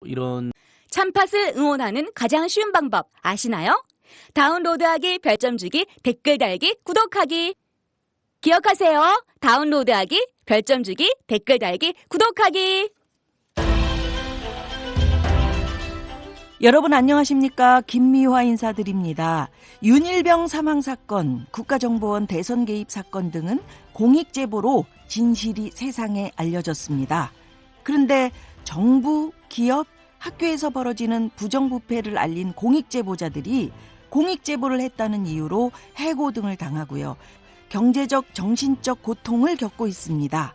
이런 참팟을 응원하는 가장 쉬운 방법 아시나요? 다운로드하기, 별점 주기, 댓글 달기, 구독하기. 기억하세요. 다운로드하기, 별점 주기, 댓글 달기, 구독하기. 여러분 안녕하십니까? 김미화 인사드립니다. 윤일병 사망 사건, 국가정보원 대선 개입 사건 등은 공익제보로 진실이 세상에 알려졌습니다. 그런데 정부, 기업, 학교에서 벌어지는 부정부패를 알린 공익제보자들이 공익제보를 했다는 이유로 해고 등을 당하고요. 경제적, 정신적 고통을 겪고 있습니다.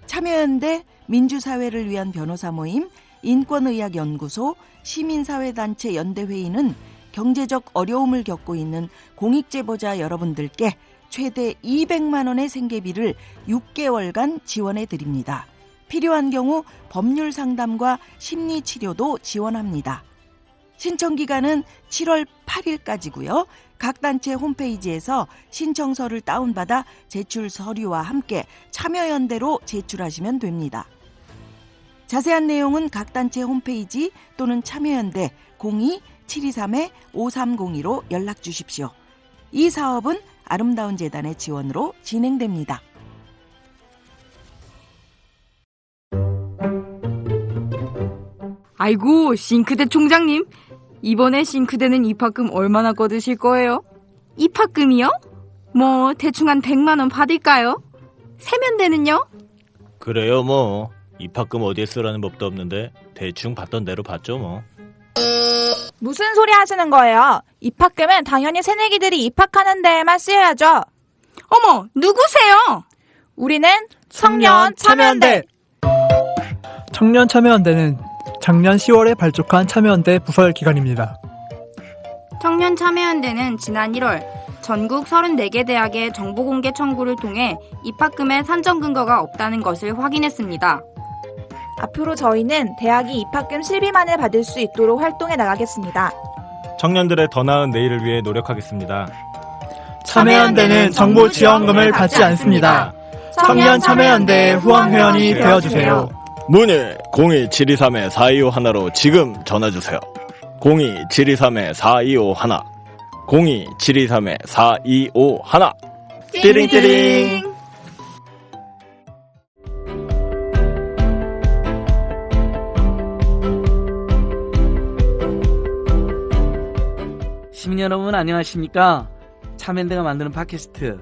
참여연대, 민주사회를 위한 변호사 모임, 인권의학연구소, 시민사회단체 연대회의는 경제적 어려움을 겪고 있는 공익제보자 여러분들께 최대 200만 원의 생계비를 6개월간 지원해 드립니다. 필요한 경우 법률 상담과 심리치료도 지원합니다. 신청 기간은 7월 8일까지고요. 각 단체 홈페이지에서 신청서를 다운받아 제출 서류와 함께 참여연대로 제출하시면 됩니다. 자세한 내용은 각 단체 홈페이지 또는 참여연대 02-723-5302로 연락 주십시오. 이 사업은 아름다운 재단의 지원으로 진행됩니다. 아이고, 싱크대 총장님. 이번에 싱크대는 입학금 얼마나 거두실 거예요? 입학금이요? 뭐 대충 한 100만 원 받을까요? 세면대는요? 그래요 뭐 입학금 어디에 쓰라는 법도 없는데 대충 받던 대로 받죠 뭐. 무슨 소리 하시는 거예요? 입학금은 당연히 새내기들이 입학하는 데에만 쓰여야죠. 어머, 누구세요? 우리는 청년 참여연대. 청년 참여연대는 작년 10월에 발족한 참여연대 부설 기관입니다. 청년 참여연대는 지난 1월 전국 34개 대학의 정보공개 청구를 통해 입학금의 산정 근거가 없다는 것을 확인했습니다. 앞으로 저희는 대학이 입학금 실비만을 받을 수 있도록 활동해 나가겠습니다. 청년들의 더 나은 내일을 위해 노력하겠습니다. 참여연대는 정보 지원금을 받지 않습니다. 청년 참여연대의 후원 회원이 되어주세요. 문의 02-723-4251로 지금 전화주세요. 02-723-4251 02-723-4251 띠링띠링. 시민 여러분 안녕하십니까? 참여연대가 만드는 팟캐스트,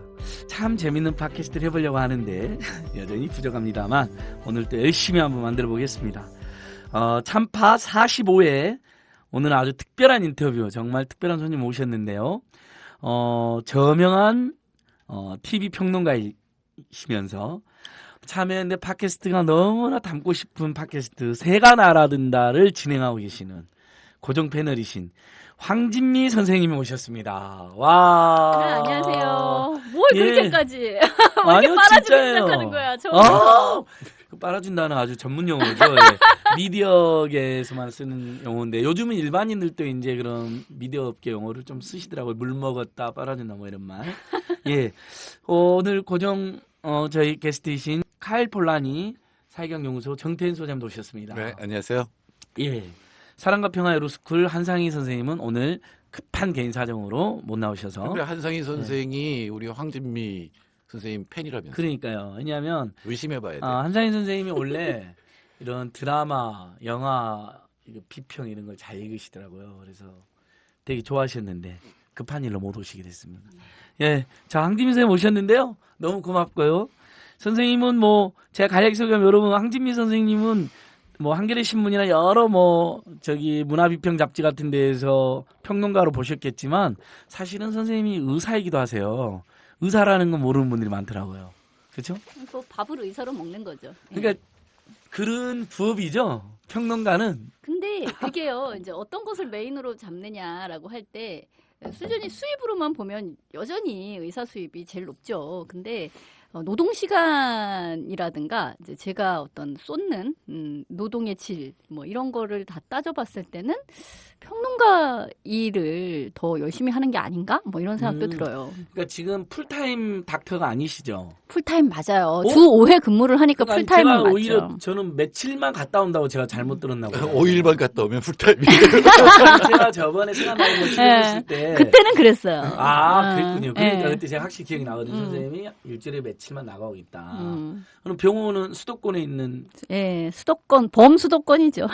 참 재밌는 팟캐스트를 해보려고 하는데 여전히 부족합니다만 오늘 또 열심히 한번 만들어 보겠습니다. 참파 45회 오늘은 아주 특별한 인터뷰, 정말 특별한 손님 오셨는데요. 저명한 TV 평론가이시면서 참여연대 팟캐스트가 너무나 담고 싶은 팟캐스트 새가 날아든다를 진행하고 계시는 고정 패널이신 황진미 선생님이 오셨습니다. 와. 네, 안녕하세요. 뭘 예. 그렇게까지. 왜 아니요, 이렇게 빨아주기 진짜예요. 시작하는 거야, 그 빨아준다는 아주 전문 용어죠. 예. 미디어계에서만 쓰는 용어인데 요즘은 일반인들도 이제 그런 미디어 업계 용어를 좀 쓰시더라고요. 물 먹었다, 빨아준다 뭐 이런 말. 예. 오늘 고정 저희 게스트이신 카일 폴라니 사회경연구소 정태인 소장도 오셨습니다. 네, 안녕하세요. 예. 사랑과 평화의 로스쿨 한상희 선생님은 오늘 급한 개인 사정으로 못 나오셔서. 그래, 한상희 선생이 우리 황진미 선생님 팬이라면서. 그러니까요. 왜냐하면 의심해봐야 돼. 한상희 선생님이 원래 이런 드라마, 영화 비평 이런 걸 잘 읽으시더라고요. 그래서 되게 좋아하셨는데 급한 일로 못 오시게 됐습니다. 예, 자 황진미 선생님 오셨는데요. 너무 고맙고요. 선생님은 뭐 제가 간략히 소개하면 여러분 황진미 선생님은 뭐 한겨레 신문이나 여러 문화비평 잡지 같은 데에서 평론가로 보셨겠지만 사실은 선생님이 의사이기도 하세요. 의사라는 건 모르는 분들이 많더라고요. 그렇죠? 뭐 밥을 의사로 먹는 거죠. 그러니까 그런 부업이죠. 평론가는. 근데 그게요, 이제 어떤 것을 메인으로 잡느냐라고 할 때 수준이 수입으로만 보면 여전히 의사 수입이 제일 높죠. 근데 노동 시간이라든가 이제 제가 어떤 쏟는 노동의 질 뭐 이런 거를 다 따져봤을 때는 평론가 일을 더 열심히 하는 게 아닌가? 뭐 이런 생각도 들어요. 그러니까 지금 풀타임 닥터가 아니시죠? 풀타임 맞아요. 주 5회 근무를 하니까 그러니까 풀타임은 제가 맞죠. 오히려 저는 며칠만 갔다 온다고 제가 잘못 들었나 봐요. 5일만 갔다 오면 풀타임이. 제가 저번에 생각나는 거 출연했을 때 그때는 그랬어요. 그랬군요. 그러니까 네. 그때 제가 확실히 기억이 나거든요. 선생님이 일주일에 며칠만 나가고 있다. 그럼 병원은 수도권에 있는 예, 수도권, 범수도권이죠.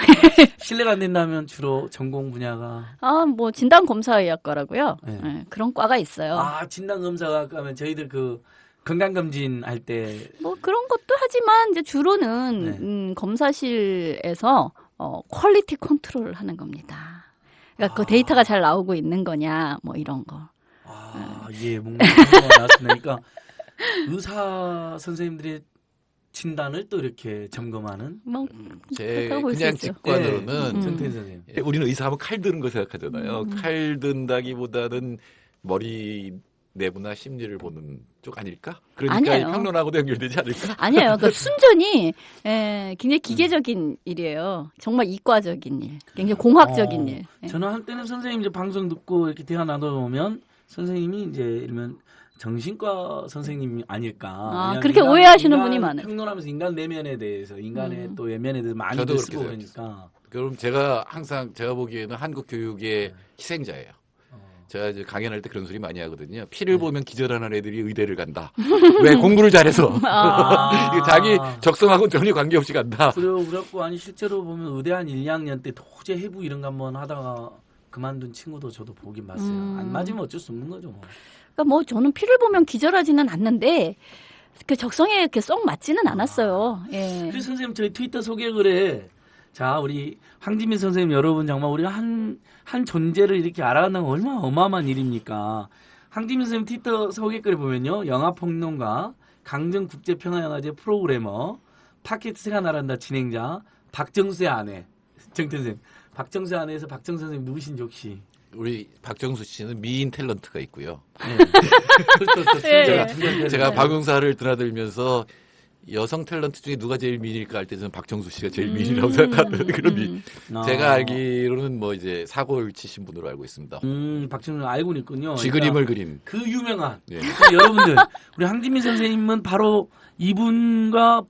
실례가 안 된다면 주로 전공 분야가 뭐 진단검사의학과라고요. 네. 예, 그런 과가 있어요. 진단검사가 하면 저희들 그 건강검진 할 때 뭐 그런 것도 하지만 이제 주로는 검사실에서 퀄리티 컨트롤을 하는 겁니다. 그러니까 그 데이터가 잘 나오고 있는 거냐, 뭐 이런 거. 예, 뭔가 그런 거 나왔습니다. 그러니까 의사 선생님들의 진단을 또 이렇게 점검하는 뭐 제 그렇다고 볼수 그냥 있죠. 직관으로는 정태인 선생님. 우리는 의사하면 칼 드는 거 생각하잖아요. 칼 든다기보다는 머리 내부나 심리를 보는 쪽 아닐까? 그러니까 아니에요. 평론하고도 연결되지 않을까? 아니에요. 그 순전히 굉장히 기계적인 일이에요. 정말 이과적인 일, 굉장히 공학적인 일. 예. 저는 한때는 선생님 이제 방송 듣고 이렇게 대화 나눠보면 선생님이 이제 이러면 정신과 선생님이 아닐까. 왜냐하면 그렇게 오해하시는 분이 많아요. 평론하면서 인간 내면에 대해서, 인간의 또 외면에 대해서 많이 저도 쓰고 그렇게 그러니까. 그럼 제가 항상 제가 보기에는 한국 교육의 희생자예요. 제가 이제 강연할 때 그런 소리 많이 하거든요. 피를 보면 기절하는 애들이 의대를 간다. 왜 공부를 잘해서 자기 적성하고 전혀 관계없이 간다. 그래갖고 아니 실제로 보면 의대 한 1, 2학년 때 도저히 해부 이런 거 한번 하다가 그만둔 친구도 저도 보긴 봤어요. 안 맞으면 어쩔 수 없는 거죠. 뭐. 그러니까 뭐 저는 피를 보면 기절하지는 않는데 그 적성에 이렇게 쏙 맞지는 않았어요. 예. 그래서 선생님 저희 트위터 소개글에 자 우리 황지민 선생님 여러분 정말 우리가 한 존재를 이렇게 알아간다는 건 얼마나 어마어마한 일입니까. 황지민 선생님 트위터 소개글에 보면요. 영화평론가, 강정국제평화영화제 프로그래머, 팟캐스트 새가 나란다 진행자, 박정수의 아내, 정태 선생님. 박정수의 아내에서 박정수 선생님 누구신지 혹시? 우리 박정수 씨는 미인 탤런트가 있고요. 제가 방송사를 드나들면서 여성 탤런트 중에 누가 제일 미인일까 할 때 저는 박정수 씨가 제일 미인이라고 생각하는 그런 미인. 제가 알기로는 뭐 이제 사고를 치신 분으로 알고 있습니다. 박정수 알고는 있군요. 쥐그림을 그린. 그 유명한. 네. 여러분들 우리 황진민 선생님은 바로 이분과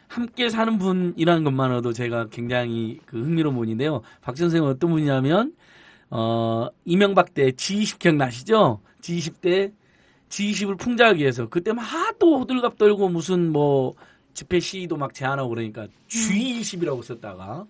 함께 사는 분이라는 것만으로도 제가 굉장히 그 흥미로운 분인데요. 박정수 선생님은 어떤 분이냐면 이명박 때 G20 기억나시죠? G20 때 G20을 풍자하기 위해서 그때 막 또 호들갑 떨고 무슨 뭐 집회 시위도 막 제안하고 그러니까 G20이라고 썼다가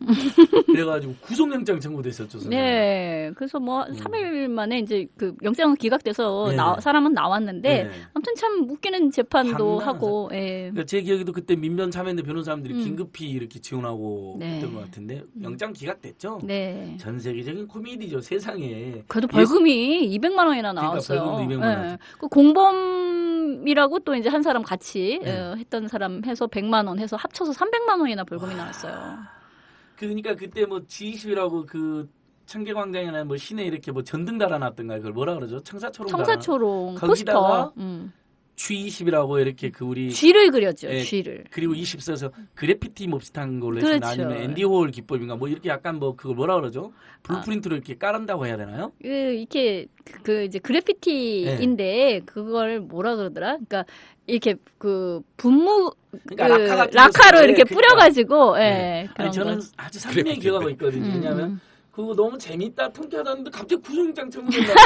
그래가지고 구속영장 청구됐었죠. 선생님. 네, 그래서 뭐 3일 만에 이제 그 영장은 기각돼서 네. 사람은 나왔는데 네. 아무튼 참 웃기는 재판도 장난 하고. 예. 그러니까 제 기억에도 그때 민변 참여연대 변호사님들이 긴급히 이렇게 지원하고 네. 했던 것 같은데 영장 기각됐죠. 네. 전 세계적인 코미디죠 세상에. 그래도 벌금이 200만 원이나 나왔어요. 벌금도 200만 원. 예. 그 공범이라고 또 이제 한 사람 같이 했던 사람 해서 100만 원 해서 합쳐서 300만 원이나 벌금이 나왔어요. 그러니까 그때 뭐 G20이라고 그 청계광장이나 뭐 시내 이렇게 뭐 전등 달아놨던가 그걸 뭐라 그러죠? 청사초롱. 청사초롱 거기다가 포스터. G20이라고 이렇게 그 우리 쥐를 그렸죠. 예, 쥐를. 그리고 20 써서 그래피티 뭐 비슷한 걸로 그렇죠. 했으나 아니면 앤디 호월 기법인가 뭐 이렇게 약간 뭐 그걸 뭐라 그러죠? 블루프린트로 이렇게 깔았다고 해야 되나요? 이렇게 그 이제 그래피티인데 그걸 뭐라 그러더라? 그러니까 이렇게 그 분무 그러니까 라카로 이렇게 그러니까. 뿌려가지고 네. 그런 아니, 저는 거. 아주 선명히 기억하고 있거든요. 왜냐하면 그거 너무 재밌다 통쾌하다는데 갑자기 구속영장 청구된다고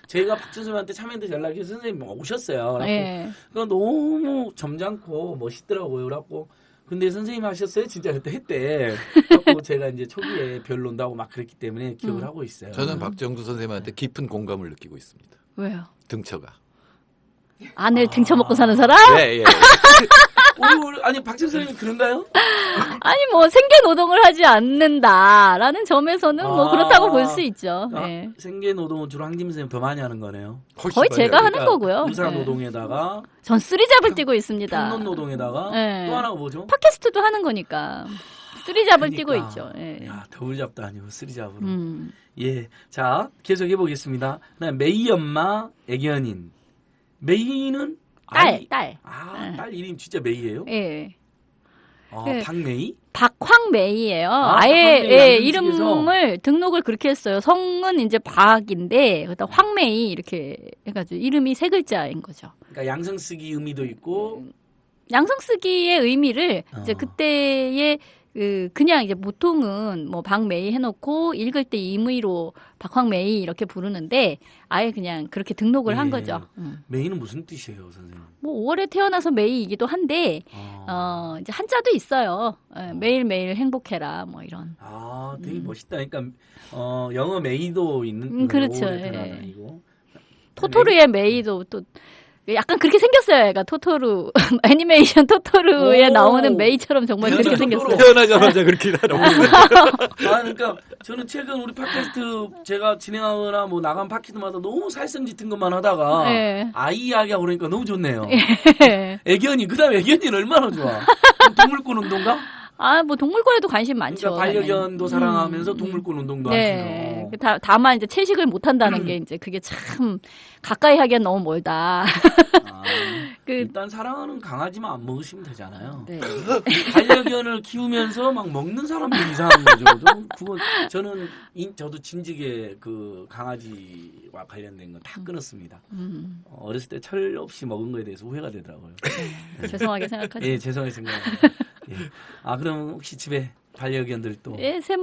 제가 박준수한테 참여연대 연락해서 선생님 오셨어요. 예. 그거 너무 점잖고 멋있더라고요. 그래갖고 근데 선생님 하셨어요? 진짜 그때 했대. 그래갖고 제가 이제 초기에 별 논다고 막 그랬기 때문에 기억을 하고 있어요. 저는 박정수 선생님한테 깊은 공감을 느끼고 있습니다. 왜요? 등처가. 아내를 등쳐먹고 사는 사람? 네, 예. 아니 박준 선생님 그런가요? 아니 뭐 생계노동을 하지 않는다라는 점에서는 뭐 그렇다고 볼 수 있죠. 네. 생계노동은 주로 황진민 선생님 더 많이 하는 거네요. 거의 제가 하는 거고요. 의사노동에다가 전 쓰리잡을 뛰고 있습니다. 평론노동에다가 네. 또 하나가 뭐죠? 팟캐스트도 하는 거니까 쓰리잡을 그러니까. 뛰고 있죠. 예. 야, 더블잡도 아니고 쓰리잡으로. 음. 예, 자 계속 해보겠습니다. 그다음 메이 엄마 애견인. 메이는 딸. 딸 이름 진짜 메이예요? 예. 아, 박메이? 박황메이예요. 박황메이 아예 양정식에서? 이름을 등록을 그렇게 했어요. 성은 이제 박인데 그다음 황메이 이렇게 해가지고 이름이 세 글자인 거죠. 그러니까 양성 쓰기 의미도 있고 양성 쓰기의 의미를 이제 그때의 그냥 이제 보통은 뭐 박메이 해놓고 읽을 때 임의로 박황메이 이렇게 부르는데 아예 그냥 그렇게 등록을 한 거죠. 메이는 무슨 뜻이에요, 선생님? 뭐 5월에 태어나서 메이이기도 한데 이제 한자도 있어요. 매일매일 행복해라 뭐 이런. 아, 되게 멋있다. 그러니까 영어 메이도 있는 그렇죠. 아니고. 토토루의 메이도 또 약간 그렇게 생겼어요. 얘가 토토루 애니메이션 토토루에 나오는 메이처럼 정말 그렇게 생겼어요. 태어나자마자 그렇게 나오는 그러니까 저는 최근 우리 팟캐스트 제가 진행하거나 뭐 나간 팟캐스트마다 너무 살성 짙은 것만 하다가 아이 이야기하고 그러니까 너무 좋네요. 애견이 그다음에 애견이는 얼마나 좋아. 동물권 운동가? 뭐 동물권에도 관심 많죠. 그러니까 반려견도 사랑하면서 동물권 운동도 하시고. 다만 이제 채식을 못 한다는 게 이제 그게 참 가까이 하기엔 너무 멀다. 일단 사랑하는 강아지만 안 먹으시면 되잖아요. 네. 반려견을 키우면서 막 먹는 사람들 이상한 거죠. 그건 저도 진즉에 그 강아지와 관련된 건 다 끊었습니다. 어렸을 때 철 없이 먹은 거에 대해서 후회가 되더라고요. 죄송하게 생각하죠. 예, 죄송하게 생각합니다. 예. 그럼 혹시 집에 반려견들 또? 예, 세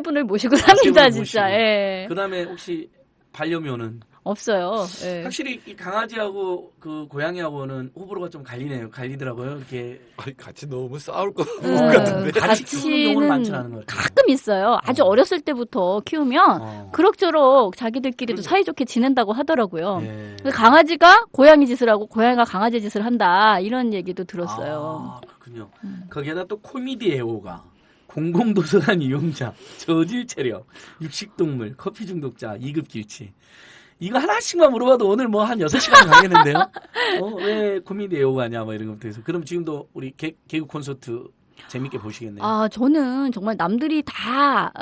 분을 모시고 삽니다, 진짜. 예. 그다음에 혹시 반려묘는? 없어요. 예. 확실히 이 강아지하고 그 고양이하고는 호불호가 좀 갈리더라고요. 이렇게 같이 너무 싸울 것 같은데. 같이는 가끔 있어요. 아주 어렸을 때부터 키우면 그럭저럭 자기들끼리도 사이좋게 지낸다고 하더라고요. 강아지가 고양이 짓을 하고 고양이가 강아지 짓을 한다 이런 얘기도 들었어요. 그렇군요. 거기에다 또 코미디 애호가. 공공도서관 이용자, 저질 체력, 육식동물, 커피 중독자, 2급 길치. 이거 하나씩만 물어봐도 오늘 뭐 한 6시간 가겠는데요? 왜 코미디 애호가냐, 뭐 이런 것부터 해서. 그럼 지금도 우리 개그 콘서트 재밌게 보시겠네요. 저는 정말 남들이 다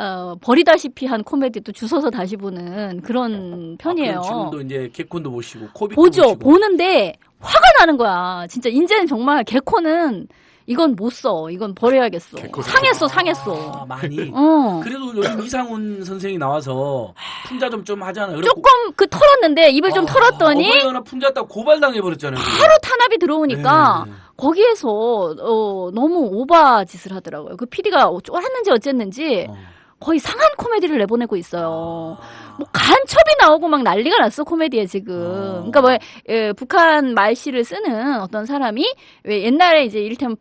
버리다시피 한 코미디도 주워서 다시 보는 그런 편이에요. 그럼 지금도 이제 개콘도 보시고, 코빅도 보죠. 보시고. 보는데 화가 나는 거야. 진짜 이제는 정말 개콘은 이건 못 써. 이건 버려야겠어. 상했어. 많이. 그래도 요즘 이상훈 선생이 나와서 풍자 좀 하잖아요. 조금 털었는데 입을 좀 털었더니 어버이연합 풍자했다고 고발당해버렸잖아요. 바로 탄압이 들어오니까 거기에서 너무 오바 짓을 하더라고요. 그 PD가 쫄았는지 어쨌는지 거의 상한 코미디를 내보내고 있어요. 뭐 간첩이 나오고 막 난리가 났어 코미디에 지금. 그러니까 뭐 북한 말씨를 쓰는 어떤 사람이 왜 옛날에 이제 이를테면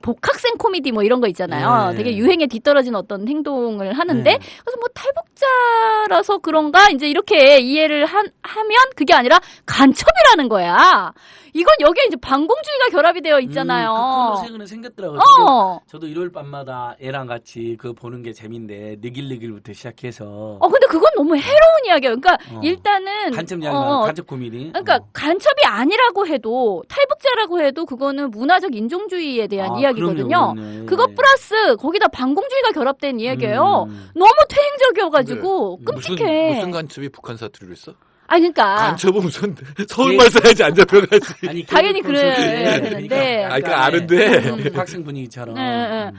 복학생 코미디 뭐 이런 거 있잖아요. 되게 유행에 뒤떨어진 어떤 행동을 하는데 그래서 뭐 탈북자라서 그런가 이제 이렇게 이해를 하면 그게 아니라 간첩이라는 거야. 이건 여기에 이제 반공주의가 결합이 되어 있잖아요. 그 코너 최근에 생겼더라고요. 저도 일요일 밤마다 애랑 같이 그거 보는 게 재밌는데 느길느길부터 시작해서. 근데 그건 너무 해로운 이야기예요. 그러니까 일단은 간첩 이야기 말고 간첩 코미디. 그러니까 간첩이 아니라고 해도 탈북자라고 해도 그거는 문화적 인종주의에 대한 이야기거든요. 그거 플러스 거기다 반공주의가 결합된 이야기예요. 너무 퇴행적이어가지고 끔찍해. 무슨 간첩이 북한 사투리를 써? 그러니까 간첩은 무슨 서울말 써야지 안 잡혀가지. 당연히 그래야 되는데. 그러니까 아는데 학생 분위기처럼. 그러니까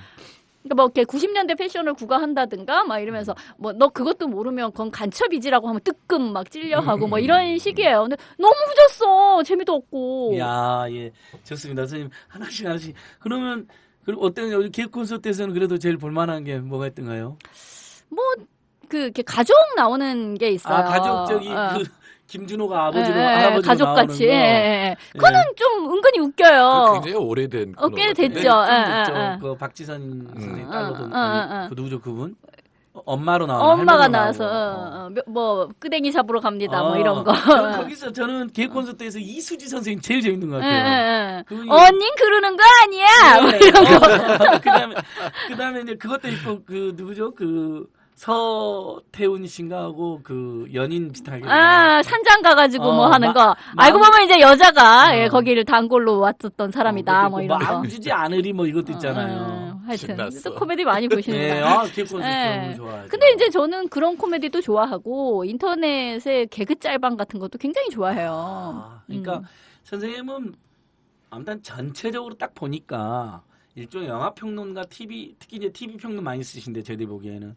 뭐 이렇게 90년대 패션을 구가한다든가 막 이러면서 뭐 너 그것도 모르면 그건 간첩이지라고 하면 뜨끔 막 찔려하고 뭐 이런 식이에요. 근데 너무 늦었어. 재미도 없고. 예. 좋습니다. 선생님 하나씩. 그러면 어때요? 개그 콘서트에서는 그래도 제일 볼만한 게 뭐가 있던가요? 뭐 이렇게 가족 나오는 게 있어요. 가족 김준호가 아버지로 할아버지로 가족같이. 나오는 거. 그거는 좀 은근히 웃겨요. 굉장히 오래된 꽤 됐죠. 그 박지선 선생님 딸로도 그 누구죠 그분? 엄마로 나오는 엄마가 나와서 뭐 끄댕이 잡으러 갑니다. 뭐 이런 거. 거기서 저는 개그 콘서트에서 이수지 선생님 제일 재밌는 것 같아요. 언닌 그러는 거 아니야. 뭐 이런 거. 그다음에 이제 그것도 있고 그 누구죠 서태훈 씨인가 하고 그 연인 비슷하게. 산장 가가지고 뭐 하는 거. 알고 보면 이제 여자가 거기를 단골로 왔었던 사람이다. 뭐 이런 거. 마음 주지 않으리 뭐 이것도 있잖아요. 하여튼 신났어. 또 코미디 많이 보시는구나. 네, 아, 기획 콘서트 네. 너무 좋아하죠. 근데 이제 저는 그런 코미디도 좋아하고 인터넷의 개그 짤방 같은 것도 굉장히 좋아해요. 그러니까 선생님은 아무튼 전체적으로 딱 보니까 일종의 영화 평론가 특히 이제 TV 평론 많이 쓰신데 저희들 보기에는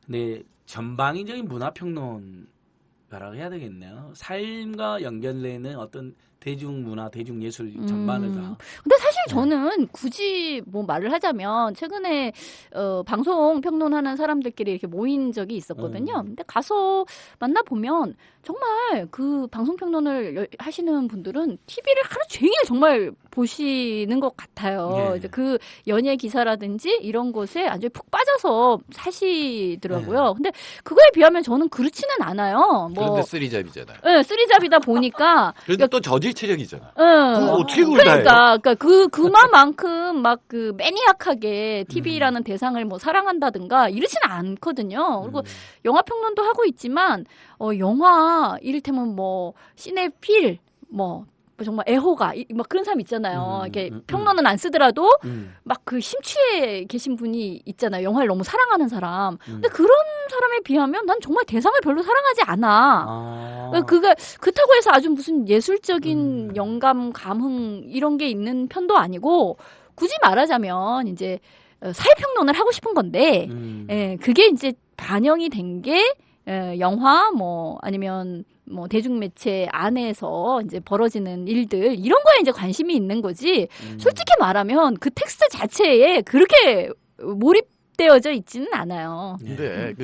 근데 전방위적인 문화 평론가라고 해야 되겠네요. 삶과 연결되는 어떤 대중문화, 대중예술 전반을 다. 근데 사실 저는 굳이 뭐 말을 하자면 최근에 방송 평론하는 사람들끼리 이렇게 모인 적이 있었거든요. 근데 가서 만나 보면 정말 그 방송 평론을 하시는 분들은 TV를 하루 종일 정말 보시는 것 같아요. 예. 이제 그 연예 기사라든지 이런 것에 아주 푹 빠져서 사시더라고요. 근데 그거에 비하면 저는 그렇지는 않아요. 뭐 그런데 쓰리잡이잖아요. 네, 쓰리잡이다 보니까 그런데 또 저질체력이잖아. 그거 어떻게 그걸 다 해요? 그러니까 그만큼 막 그 매니악하게 TV라는 대상을 뭐 사랑한다든가 이러지는 않거든요. 그리고 영화 평론도 하고 있지만 영화 이를테면 뭐 시네필 뭐 정말 애호가 막 그런 사람 있잖아요. 이렇게 평론은 안 쓰더라도 막 그 심취해 계신 분이 있잖아요. 영화를 너무 사랑하는 사람. 근데 그런 사람에 비하면 난 정말 대상을 별로 사랑하지 않아. 그렇다고 해서 아주 무슨 예술적인 영감, 감흥 이런 게 있는 편도 아니고 굳이 말하자면 이제 사회평론을 하고 싶은 건데 예, 그게 이제 반영이 된 게 영화 뭐 아니면 뭐 대중매체 안에서 이제 벌어지는 일들 이런 거에 이제 관심이 있는 거지. 솔직히 말하면 그 텍스트 자체에 그렇게 몰입되어져 있지는 않아요. 근데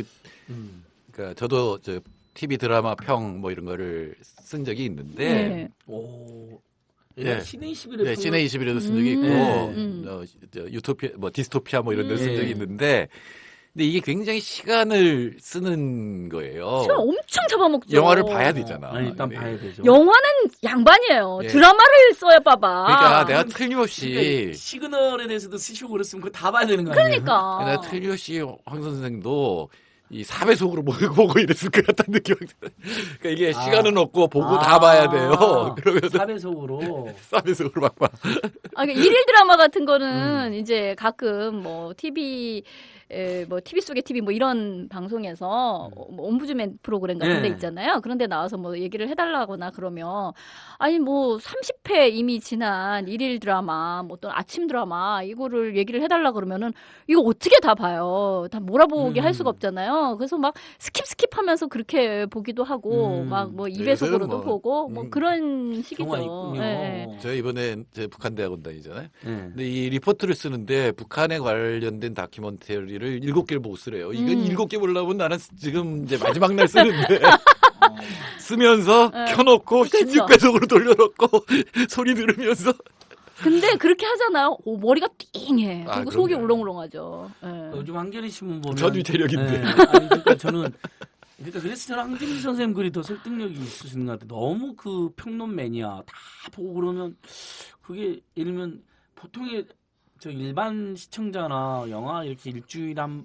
그러니까 저도 저 TV 드라마 평 뭐 이런 거를 쓴 적이 있는데 네. 네. 시내 21에 네, 시내 21에도 쓴 적이 있고 유토피아 뭐 디스토피아 뭐 이런 데 쓴 적이 있는데 근데 이게 굉장히 시간을 쓰는 거예요. 시간 엄청 잡아먹죠. 영화를 봐야 되잖아. 일단 봐야 되죠. 영화는 양반이에요. 예. 드라마를 써야 봐봐. 그러니까 내가 틀림없이 그러니까 시그널에 대해서도 쓰시고 그랬으면 그거 다 봐야 되는 거 아니에요? 그러니까. 내가 틀림없이 황 선생도 이 4배속으로 보고 이랬을 것 같다는 느낌이 들어요. 그러니까 이게 시간은 없고 보고 다 봐야 돼요. 그러면 4배속으로 4배속으로 막 봐. 그러니까 일일 드라마 같은 거는 이제 가끔 뭐 TV 속의 TV 뭐 이런 방송에서 뭐 옴부즈맨 프로그램 같은 데 있잖아요. 그런 데 나와서 뭐 얘기를 해달라거나 그러면 아니 뭐 30회 이미 지난 일일 드라마 뭐 또 아침 드라마 이거를 얘기를 해달라 그러면은 이거 어떻게 다 봐요. 다 몰아보게 할 수가 없잖아요. 그래서 막 스킵하면서 그렇게 보기도 하고 막 뭐 2배속으로도 보고 뭐 그런 경우가 식이죠. 있군요. 예. 저 이번에 제 북한 대학원 다니잖아요. 근데 이 리포트를 쓰는데 북한에 관련된 다큐멘터리를 7개를 보고 쓰래요. 이건 7개 보려면 나는 지금 이제 마지막 날 쓰는데 쓰면서 켜놓고 그렇죠. 16배속으로 돌려놓고 소리 들으면서 근데 그렇게 하잖아요. 머리가 띵해. 그리고 그럼요. 속이 울렁울렁하죠. 예. 요즘 한겨레 신문 보면 전위체력인데. 아니, 그러니까 저는 그래서 저는 황진미 선생님 글이 더 설득력이 있으신 것 같아요. 너무 그 평론 매니아 다 보고 그러면 그게 예를 들면 보통의 저 일반 시청자나 영화 이렇게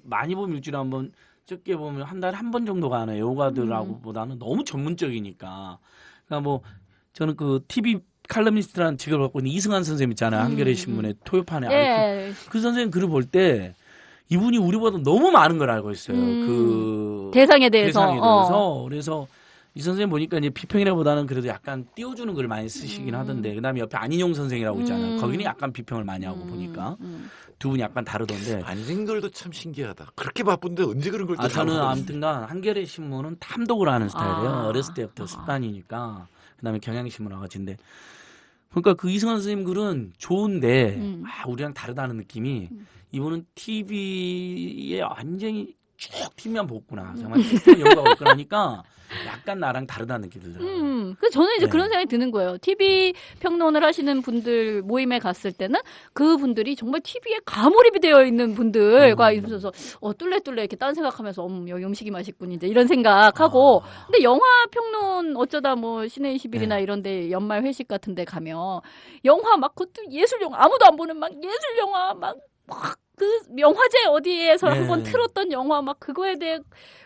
많이 보면 일주일에 한 번 적게 보면 한 달에 한 번 정도가 하는 애호가들하고 보다는 너무 전문적이니까. 그러니까 뭐 저는 그 TV 칼럼니스트라는 직업을 갖고 있는 이승환 선생님 있잖아요. 한겨레 신문의 토요판에. 예. 그 선생님 글을 볼 때 이분이 우리보다 너무 많은 걸 알고 있어요. 그 대상에 대해서. 그래서 이 선생님 보니까 이제 비평이라보다는 그래도 약간 띄워주는 글을 많이 쓰시긴 하던데 그다음에 옆에 안인용 선생이라고 있잖아요. 거기는 약간 비평을 많이 하고 보니까 두 분이 약간 다르던데. 안진걸도 참 신기하다. 그렇게 바쁜데 언제 그런 걸 또 저는 아무튼간 한겨레 신문은 탐독을 하는 스타일이에요. 어렸을 때부터 습관이니까. 그다음에 경향신문 와가지고인데. 그러니까 그 이승환 선생님 글은 좋은데 우리랑 다르다는 느낌이 이분은 TV에 완전히 쭉 TV만 보구나. 정말 여유가 없구나 하니까 약간 나랑 다르다는 느낌이 들더라고요. 그래서 저는 이제 그런 생각이 드는 거예요. TV 평론을 하시는 분들 모임에 갔을 때는 그분들이 정말 TV에 가몰입이 되어 있는 분들과 있어서 뚫레 이렇게 딴 생각하면서 여기 음식이 맛있군 이제 이런 생각하고 근데 영화 평론 어쩌다 뭐 시내 21이나 이런 데 연말 회식 같은 데 가면 영화 막 그것도 예술 영화 아무도 안 보는 막 예술 영화 막 그 영화제 어디에서 네. 한번 틀었던 영화 막 그거에 대해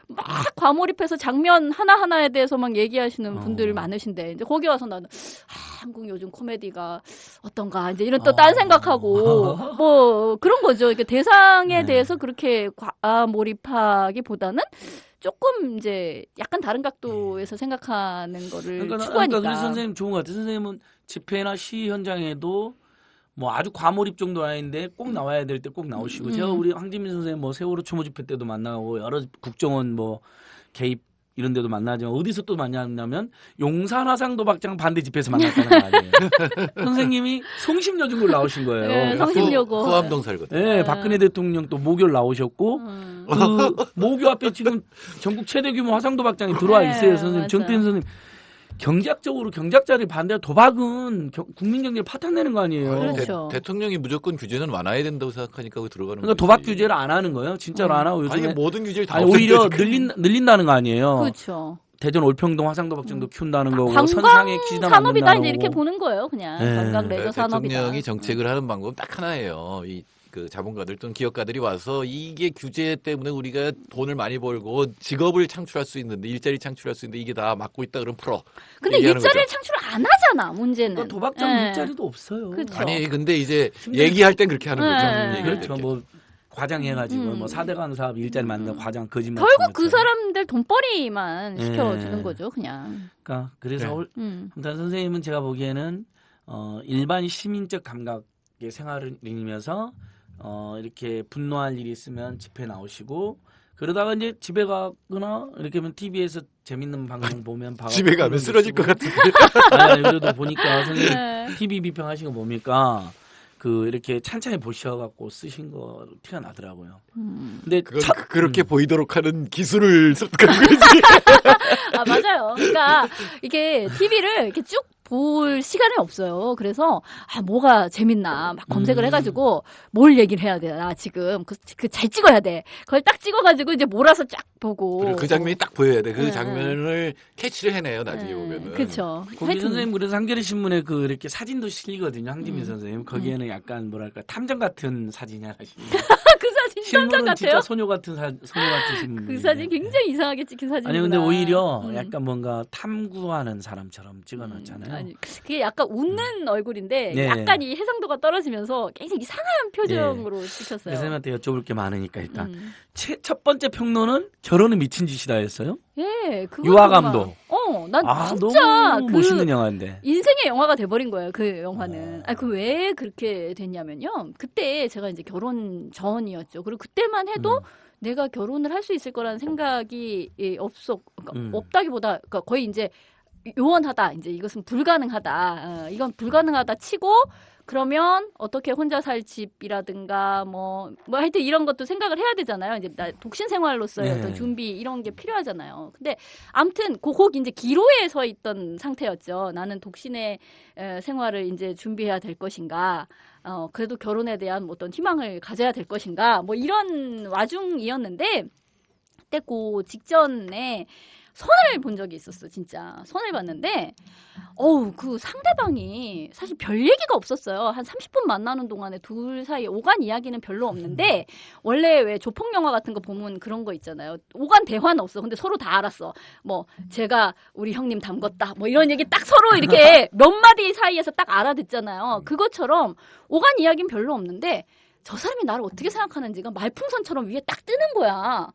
막 과몰입해서 장면 하나하나에 대해서 막 얘기하시는 분들 많으신데 이제 거기 와서 나는 한국 요즘 코미디가 어떤가 이제 이런 또 딴 생각하고 뭐 그런 거죠. 그러니까 대상에 네. 대해서 그렇게 과몰입하기보다는 조금 이제 약간 다른 각도에서 생각하는 거를 그러니까 추구하니까. 우리 선생님 좋은 것 같아요. 선생님은 집회나 시위 현장에도 뭐 아주 과몰입 정도는 아닌데 꼭 나와야 될 때 꼭 나오시고 제가 우리 황진민 선생님 뭐 세월호 추모 집회 때도 만나고 여러 국정원 뭐 개입 이런 데도 만나지만 어디서 또 만나냐면 용산 화상도박장 반대 집회에서 만났다는 거 아니에요. 선생님이 성심여중을 나오신 거예요. 네, 성심여고. 후암동 살거든요. 네, 박근혜 대통령 또 모교를 나오셨고 그 모교 앞에 지금 전국 최대 규모 화상도박장이 들어와 있어요. 네, 선생님 맞아요. 정태인 선생님. 경제학적으로 경제학자들이 반대한 도박은 국민 경제를 파탄내는 거 아니에요. 그렇죠. 대통령이 무조건 규제는 완화해야 된다고 생각하니까 그 들어가는 그러니까 거지. 도박 규제를 안 하는 거예요. 진짜로 안 하고 요즘에 아니 모든 규제를 다 아니, 오히려 없앤다니까. 늘린다는 거 아니에요. 그렇죠. 대전 올평동 화상도박장도 키운다는 거고 관광 선상에 키지다 산업이다 만든다는 이제 이렇게 거고. 보는 거예요. 그냥 네. 관광 레저 산업이다. 대통령이 정책을 하는 방법은 딱 하나예요. 그 자본가들 또는 기업가들이 와서 이게 규제 때문에 우리가 돈을 많이 벌고 직업을 창출할 수 있는데 일자리 창출할 수 있는데 이게 다 막고 있다 그러면 풀어. 근데 얘기하는 일자리를 거죠. 창출 안 하잖아. 문제는. 그러니까 도박장 네. 일자리도 없어요. 그렇죠. 아니 근데 이제 힘들죠. 얘기할 땐 그렇게 하는 거죠. 네. 얘기할 그렇죠. 때. 뭐 과장해가지고 뭐 4대강 사업 일자리 만든 과장 거짓말. 결국 그 치는 것처럼. 사람들 돈벌이만 시켜주는 네. 거죠. 그냥. 그러니까 그래서 네. 아무튼 선생님은 제가 보기에는 일반 시민적 감각의 생활이면서 이렇게 분노할 일이 있으면 집회 나오시고 그러다가 이제 집에 가거나 이렇게 하면 TV에서 재밌는 방송 보면 집에 가면 쓰러질 것 같은데. 아니 그래도 보니까 선생님 네. TV 비평하신 거 보니까 그 이렇게 찬찬히 보셔갖고 쓰신 거 티가 나더라고요. 근데 그건 그렇게 보이도록 하는 기술을 습득한 거지. 아, 맞아요. 그러니까 이게 TV를 이렇게 쭉 볼 시간이 없어요. 그래서 뭐가 재밌나 막 검색을 해가지고 뭘 얘기를 해야 돼. 나 지금 그 잘 찍어야 돼. 그걸 딱 찍어가지고 이제 몰아서 쫙 보고. 그리고 그 장면이 딱 보여야 돼. 그 네. 장면을 캐치를 해내요. 나중에 네. 보면은. 그렇죠. 거기 선생님 그래서 한겨레 신문에 그 이렇게 사진도 실리거든요. 황진민 선생님 거기에는 약간 뭐랄까 탐정 같은 사진이 하나씩. 그 사진 깜짝 실물은 같아요. 진짜 소녀 같은 소녀 같은 신문. 그 사진 굉장히 이상하게 찍힌 사진이구나. 아니 근데 오히려 약간 뭔가 탐구하는 사람처럼 찍어놨잖아요. 아니, 그게 약간 웃는 얼굴인데 네. 약간 이 해상도가 떨어지면서 굉장히 이상한 표정으로 찍혔어요. 선생님한테 여쭤볼 게 많으니까 일단 음. 첫 번째 평론은 결혼은 미친 짓이다였어요. 예, 그거 유아감독. 난 진짜 너무 그 멋있는 영화인데. 인생의 영화가 돼버린 거예요. 그 영화는. 그 왜 그렇게 됐냐면요. 그때 제가 이제 결혼 전이었죠. 그리고 그때만 해도 내가 결혼을 할 수 있을 거라는 생각이 그러니까 없다기보다 그러니까 거의 이제 요원하다. 이제 이것은 불가능하다. 이건 불가능하다 치고 그러면 어떻게 혼자 살 집이라든가 뭐 하여튼 이런 것도 생각을 해야 되잖아요. 이제 나 독신 생활로서의 네. 어떤 준비 이런 게 필요하잖아요. 근데 아무튼 곡 이제 기로에 서 있던 상태였죠. 나는 독신의 생활을 이제 준비해야 될 것인가. 그래도 결혼에 대한 어떤 희망을 가져야 될 것인가. 뭐 이런 와중이었는데 그때 그 직전에 선을 본 적이 있었어, 진짜. 선을 봤는데, 그 상대방이 사실 별 얘기가 없었어요. 한 30분 만나는 동안에 둘 사이에 오간 이야기는 별로 없는데, 원래 왜 조폭 영화 같은 거 보면 그런 거 있잖아요. 오간 대화는 없어. 근데 서로 다 알았어. 뭐, 제가 우리 형님 담궜다. 뭐 이런 얘기 딱 서로 이렇게 몇 마디 사이에서 딱 알아듣잖아요. 그것처럼 오간 이야기는 별로 없는데, 저 사람이 나를 어떻게 생각하는지가 말풍선처럼 위에 딱 뜨는 거야.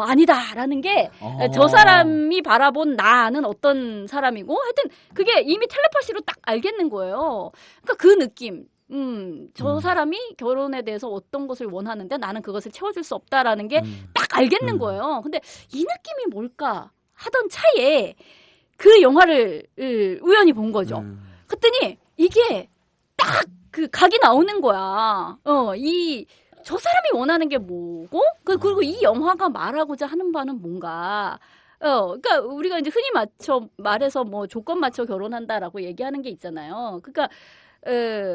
아니다라는 게 저 사람이 바라본 나는 어떤 사람이고 하여튼 그게 이미 텔레파시로 딱 알겠는 거예요. 그러니까 그 느낌. 저 사람이 결혼에 대해서 어떤 것을 원하는데 나는 그것을 채워줄 수 없다라는 게 딱 알겠는 거예요. 근데 이 느낌이 뭘까 하던 차에 그 영화를 우연히 본 거죠. 그랬더니 이게 딱 그 각이 나오는 거야. 저 사람이 원하는 게 뭐고, 그리고 이 영화가 말하고자 하는 바는 뭔가, 그러니까 우리가 이제 흔히 말해서 뭐 조건 맞춰 결혼한다라고 얘기하는 게 있잖아요. 그러니까,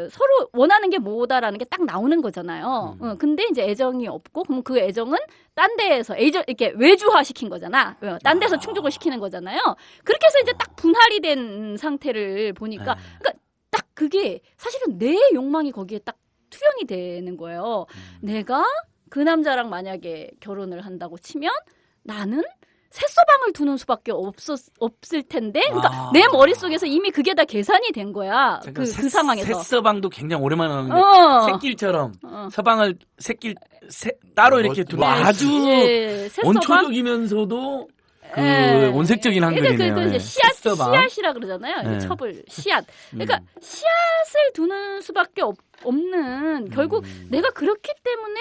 서로 원하는 게 뭐다라는 게 딱 나오는 거잖아요. 근데 이제 애정이 없고, 그럼 그 애정은 딴 데에서, 이렇게 외주화 시킨 거잖아. 딴 데서 충족을 시키는 거잖아요. 그렇게 해서 이제 딱 분할이 된 상태를 보니까, 그러니까 딱 그게 사실은 내 욕망이 거기에 딱 투영이 되는 거예요. 내가 그 남자랑 만약에 결혼을 한다고 치면 나는 새서방을 두는 수밖에 없을 텐데, 그러니까 내 머릿속에서 이미 그게 다 계산이 된 거야. 그 상황에서. 새서방도 굉장히 오랜만에 나오는데 새길처럼 서방을 따로 이렇게 두고 아주 원초적이면서도 그 원색적인 한글이네요. 그 이제 씨앗이라 그러잖아요. 첩을 씨앗. 그러니까 씨앗을 두는 수밖에 없는 결국 내가 그렇기 때문에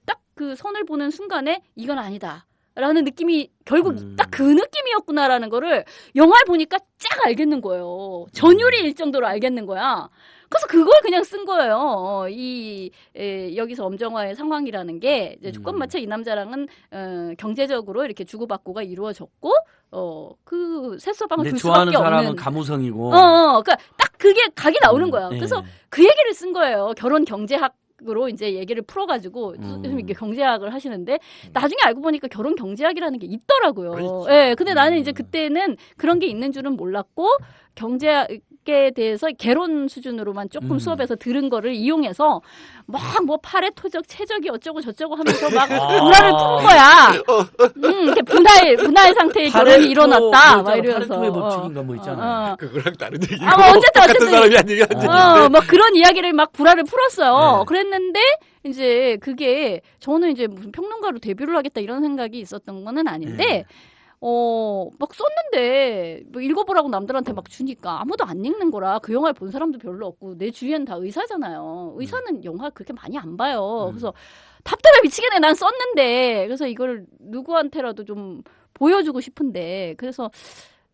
딱 그 선을 보는 순간에 이건 아니다. 라는 느낌이 결국 딱 그 느낌이었구나라는 거를 영화를 보니까 쫙 알겠는 거예요. 전율일 정도로 알겠는 거야. 그래서 그걸 그냥 쓴 거예요. 여기서 엄정화의 상황이라는 게 이제 조건마차 이 남자랑은 경제적으로 이렇게 주고받고가 이루어졌고 그 새서방을 둘 수밖에 없는. 좋아하는 사람은 가무성이고. 그러니까 딱 그게 각이 나오는 거야. 그래서 그 얘기를 쓴 거예요. 결혼 경제학. 으로 이제 얘기를 풀어가지고 이게 경제학을 하시는데 나중에 알고 보니까 결혼 경제학이라는 게 있더라고요. 예, 근데 나는 이제 그때는 그런 게 있는 줄은 몰랐고 경제학에 대해서 개론 수준으로만 조금 수업에서 들은 거를 이용해서 막 뭐 파레토적 최적이 어쩌고 저쩌고 하면서 막 불화를 푸는 거야. 이렇게 분할 상태의 결혼이 일어났다. 막 이러면서. 파레토의 법칙인가 뭐 있잖아. 그거랑 다른 얘기. 뭐 어쨌든 같은 사람이 아니긴 한데. 막 그런 이야기를 막 불화를 풀었어요. 그랬는데 이제 그게 저는 이제 무슨 평론가로 데뷔를 하겠다 이런 생각이 있었던 거는 아닌데 막 썼는데 뭐 읽어보라고 남들한테 막 주니까 아무도 안 읽는 거라 그 영화를 본 사람도 별로 없고 내 주위엔 다 의사잖아요. 의사는 영화 그렇게 많이 안 봐요. 그래서 답답해 미치겠네. 난 썼는데 그래서 이걸 누구한테라도 좀 보여주고 싶은데 그래서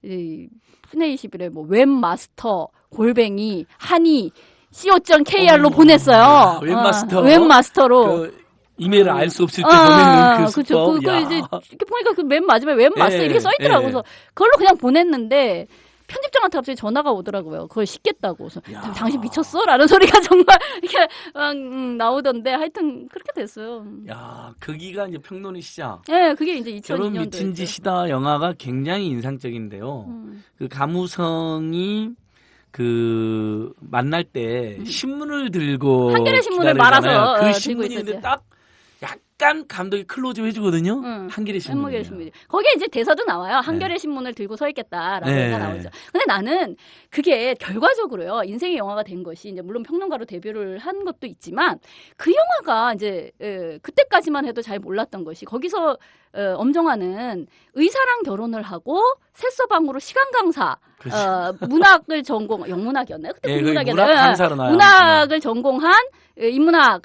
이 푸네이시빌에 뭐 웹마스터 골뱅이 한이 co.kr로 보냈어요. 웹마스터로. 이메일을 알 수 없을 때 보내는 그 수법. 그거 이제 이렇게 보니까 그 맨 마지막에 웹마스터 이렇게 써있더라고. 그래서 그걸로 그냥 보냈는데 편집장한테 갑자기 전화가 오더라고요. 그걸 씻겠다고. 그래서 당신 미쳤어? 라는 소리가 정말 이렇게 나오던데 하여튼 그렇게 됐어요. 야, 거기가 이제 평론의 시작. 네, 그게 이제 2002년도. 결혼 미친 짓이다 영화가 굉장히 인상적인데요. 그 가무성이 그 만날 때 신문을 들고 한겨레 신문을 말아서 그 신문인데 딱 약간 감독이 클로즈 해주거든요. 한겨레 신문. 거기에 이제 대사도 나와요. 한겨레 신문을 들고 서 있겠다라는 얘기가 나오죠. 근데 나는 그게 결과적으로요. 인생의 영화가 된 것이 이제 물론 평론가로 데뷔를 한 것도 있지만 그 영화가 이제 그때까지만 해도 잘 몰랐던 것이 거기서 엄정화는 의사랑 결혼을 하고 새서방으로 시간 강사 문학을 영문학이었나요? 그때 문학이었나요? 문학을 전공한 인문학